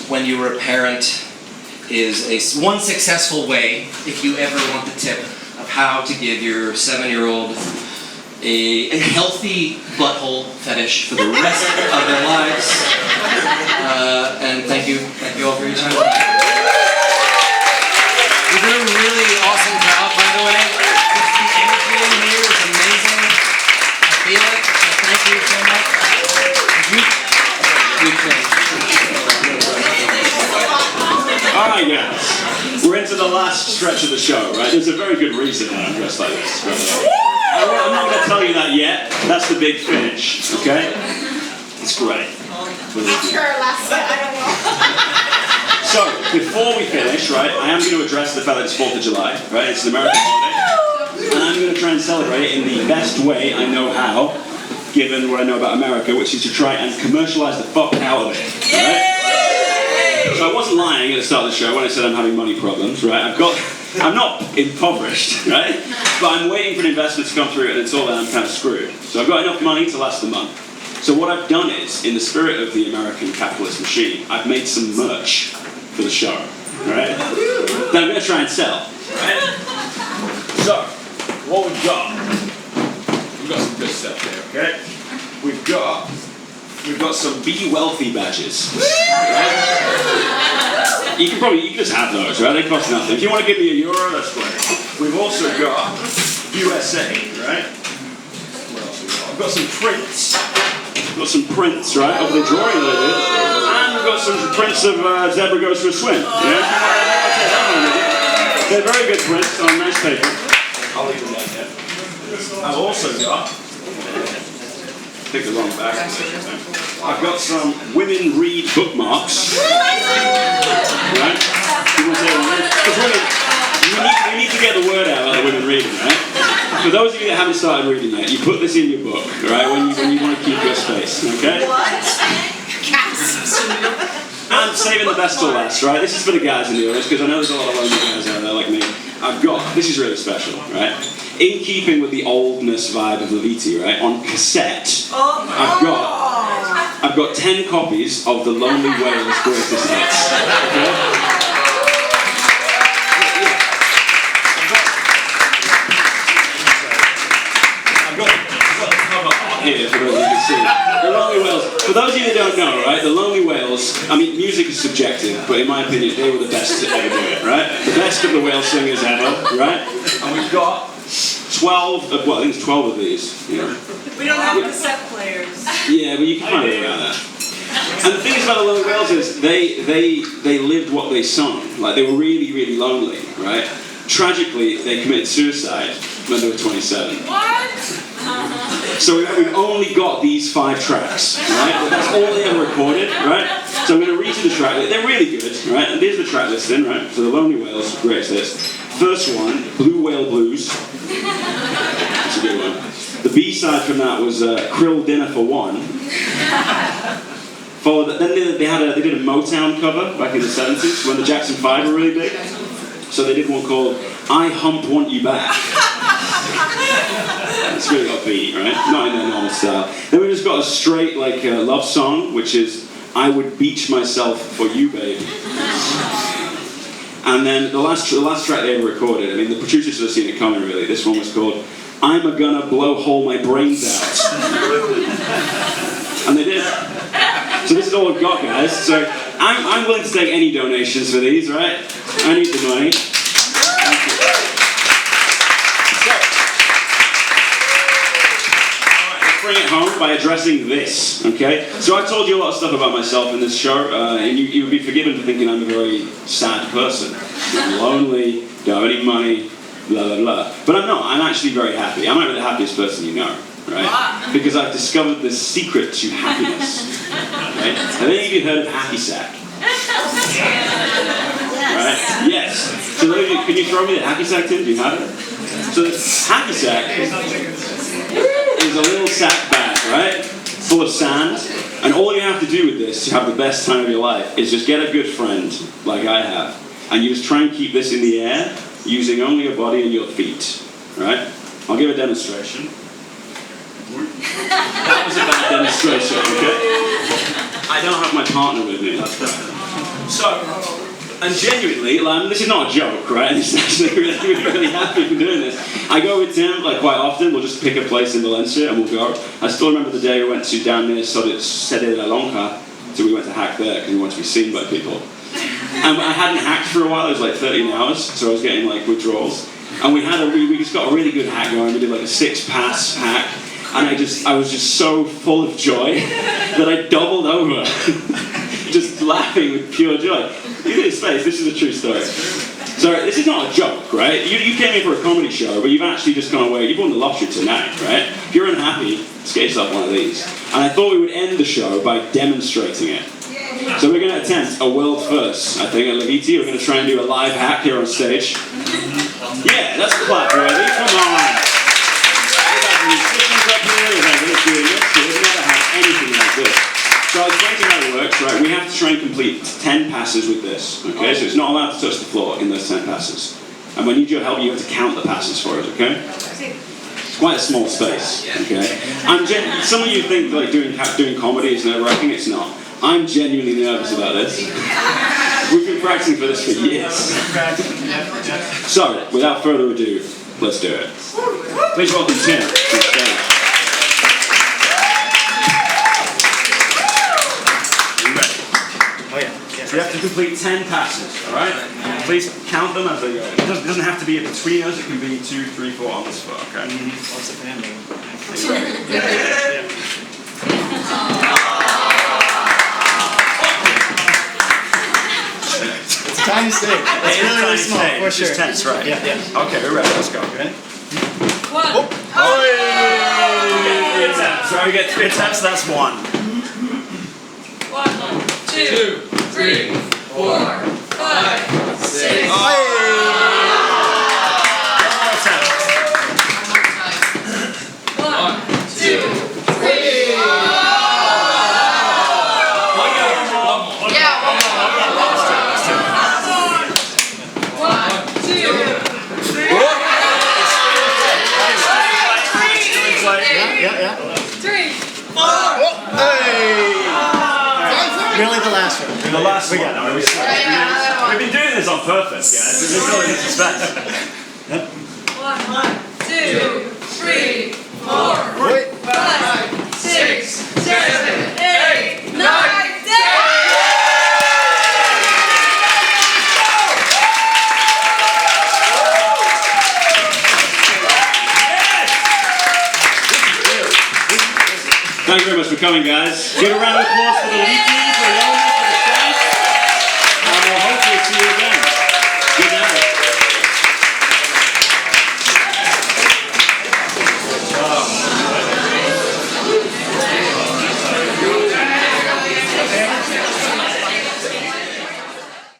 when you were a parent, is one successful way, if you ever want the tip, of how to give your 7-year-old a healthy butthole fetish for the rest of their lives. And thank you all for your time. You did a really awesome job, by the way. The energy in here is amazing. I feel it. So thank you so much.
All right, guys. We're into the last stretch of the show, right? There's a very good reason why I'm dressed like this. I'm not going to tell you that yet. That's the big finish, okay? It's great.
After our last set, I don't know.
So, before we finish, right, I am going to address the fact that it's 4th of July, right? It's an American holiday. And I'm going to try and celebrate it in the best way I know how, given what I know about America, which is to try and commercialize the fuck out of it, right? So I wasn't lying at the start of the show when I said I'm having money problems, right? I'm not impoverished, right? But I'm waiting for an investment to come through, and until then I'm kind of screwed. So I've got enough money to last a month. So what I've done is, in the spirit of the American capitalist machine, I've made some merch for the show, right? That I'm going to try and sell, right? So, what we've got some good stuff here, okay? We've got some Be Wealthy badges. Right? You can just have those, right? They cost nothing. If you want to give me €1, that's great. We've also got USA, right? What else we got? We've got some prints. We've got some prints, right, of the drawing that I did. And we've got some prints of Zebra Goes for a Swim. Yeah? They're very good prints on nice paper. I'll leave them like that. I've also got... Pick the wrong bag. I've got some Women Read bookmarks. Right? Because we need to get the word out about women reading, right? For those of you that haven't started reading yet, you put this in your book, right? When you want to keep your space, okay?
What? Gasps.
And saving the best till last, right? This is for the guys in the audience, because I know there's a lot of lonely guys out there like me. This is really special, right? In keeping with the oldness vibe of the Vitti, right? On cassette, I've got 10 copies of the Lonely Whales greatest hits. Okay? I've got the cover art here for those of you who can see. The Lonely Whales. For those of you that don't know, right? The Lonely Whales. I mean, music is subjective, but in my opinion, they were the best to ever do it, right? The best of the whale singers ever, right? And we've got 12 of, well, I think it's 12 of these. You know.
We don't have cassette players.
Yeah, but you can find it around that. And the thing is about the Lonely Whales is they lived what they sung. Like, they were really, really lonely, right? Tragically, they committed suicide when they were 27.
What?
So we've only got these 5 tracks, right? That's all they ever recorded, right? So I'm going to read you the track list. They're really good, right? And here's the track listing, right? So the Lonely Whales, greatest hits. First one, Blue Whale Blues. That's a good one. The B-side from that was Krill Dinner for One. Then they did a Motown cover back in the 70s when the Jackson 5 were really big. So they did one called I Hump Want You Back. It's really upbeat, right? Not in their normal style. Then we just got a straight like love song, which is "I Would Beach Myself for You, Babe." And then the last track they ever recorded. I mean, the producers should have seen it coming. Really, this one was called "I'm a Gonna Blow Hole My Brains Out," and they did. So this is all we've got, guys. So I'm willing to take any donations for these, right? I need the money. Thank you. Let's bring it home by addressing this, okay? So I told you a lot of stuff about myself in this show, and you would be forgiven for thinking I'm a very sad person. I'm lonely, don't have any money, blah, blah, blah. But I'm not. I'm actually very happy. I might be the happiest person you know, right? Because I've discovered the secret to happiness, right? Have any of you heard of hacky sack? Right? Yes. So those of you, can you throw me the hacky sack, Tim? Do you have it? So the hacky sack is a little sack bag, right? Full of sand. And all you have to do with this to have the best time of your life is just get a good friend, like I have, and you just try and keep this in the air using only your body and your feet, right? I'll give a demonstration. That was a bad demonstration, okay? I don't have my partner with me, that's right. So, and genuinely, like, this is not a joke, right? This is actually really happy for doing this. I go with Tim, like, quite often. We'll just pick a place in Valencia and we'll go. I still remember the day we went to down near Sede de la Lonja, so we went to hack there because we wanted to be seen by people. And I hadn't hacked for a while, it was like 13 hours, so I was getting like withdrawals. And we just got a really good hack going. We did like a 6-pass hack. And I was just so full of joy that I doubled over, just laughing with pure joy. Look at his face, this is a true story. So this is not a joke, right? You came here for a comedy show, but you've actually just gone away, you've won the lottery tonight, right? If you're unhappy, just get yourself one of these. And I thought we would end the show by demonstrating it. So we're going to attempt a world first, I think, at Vitti. We're going to try and do a live hack here on stage. Yeah, that's clap worthy, come on. Musicians up here, we've never had anything like this. So I'll explain to you how it works, right? We have to try and complete 10 passes with this, okay? So it's not allowed to touch the floor in those 10 passes. And we need your help, you have to count the passes for us, okay? It's quite a small space, okay? Some of you think like doing comedy is nerve-wracking, it's not. I'm genuinely nervous about this. We've been practicing for this for years. So, without further ado, let's do it. Please welcome Tim to the stage. You ready?
Oh yeah.
So you have to complete 10 passes, alright? Please count them as they go. It doesn't have to be between us, it can be 2, 3, 4 on this foot, okay?
What's the family? It's a tiny stick. It's really, really small, for sure.
It's tense, right?
Yeah.
Okay, we're ready, let's go.
Ready?
1.
Oh! We get 3 attempts, right? We get 3 attempts, that's 1.
1, 2, 3, 4, 5, 6.
One more attempt.
1, 2, 3. Yeah, 1 more. 1, 2, 3.
Yeah.
3, 4.
Hey! Really the last one.
The last one.
got it.
We've been doing this on purpose, guys. This is really suspense.
1, 2, 3, 4, 5, 6, 7, 8, 9, 10.
Thank you very much for coming, guys. Give a round of applause for the Vitti.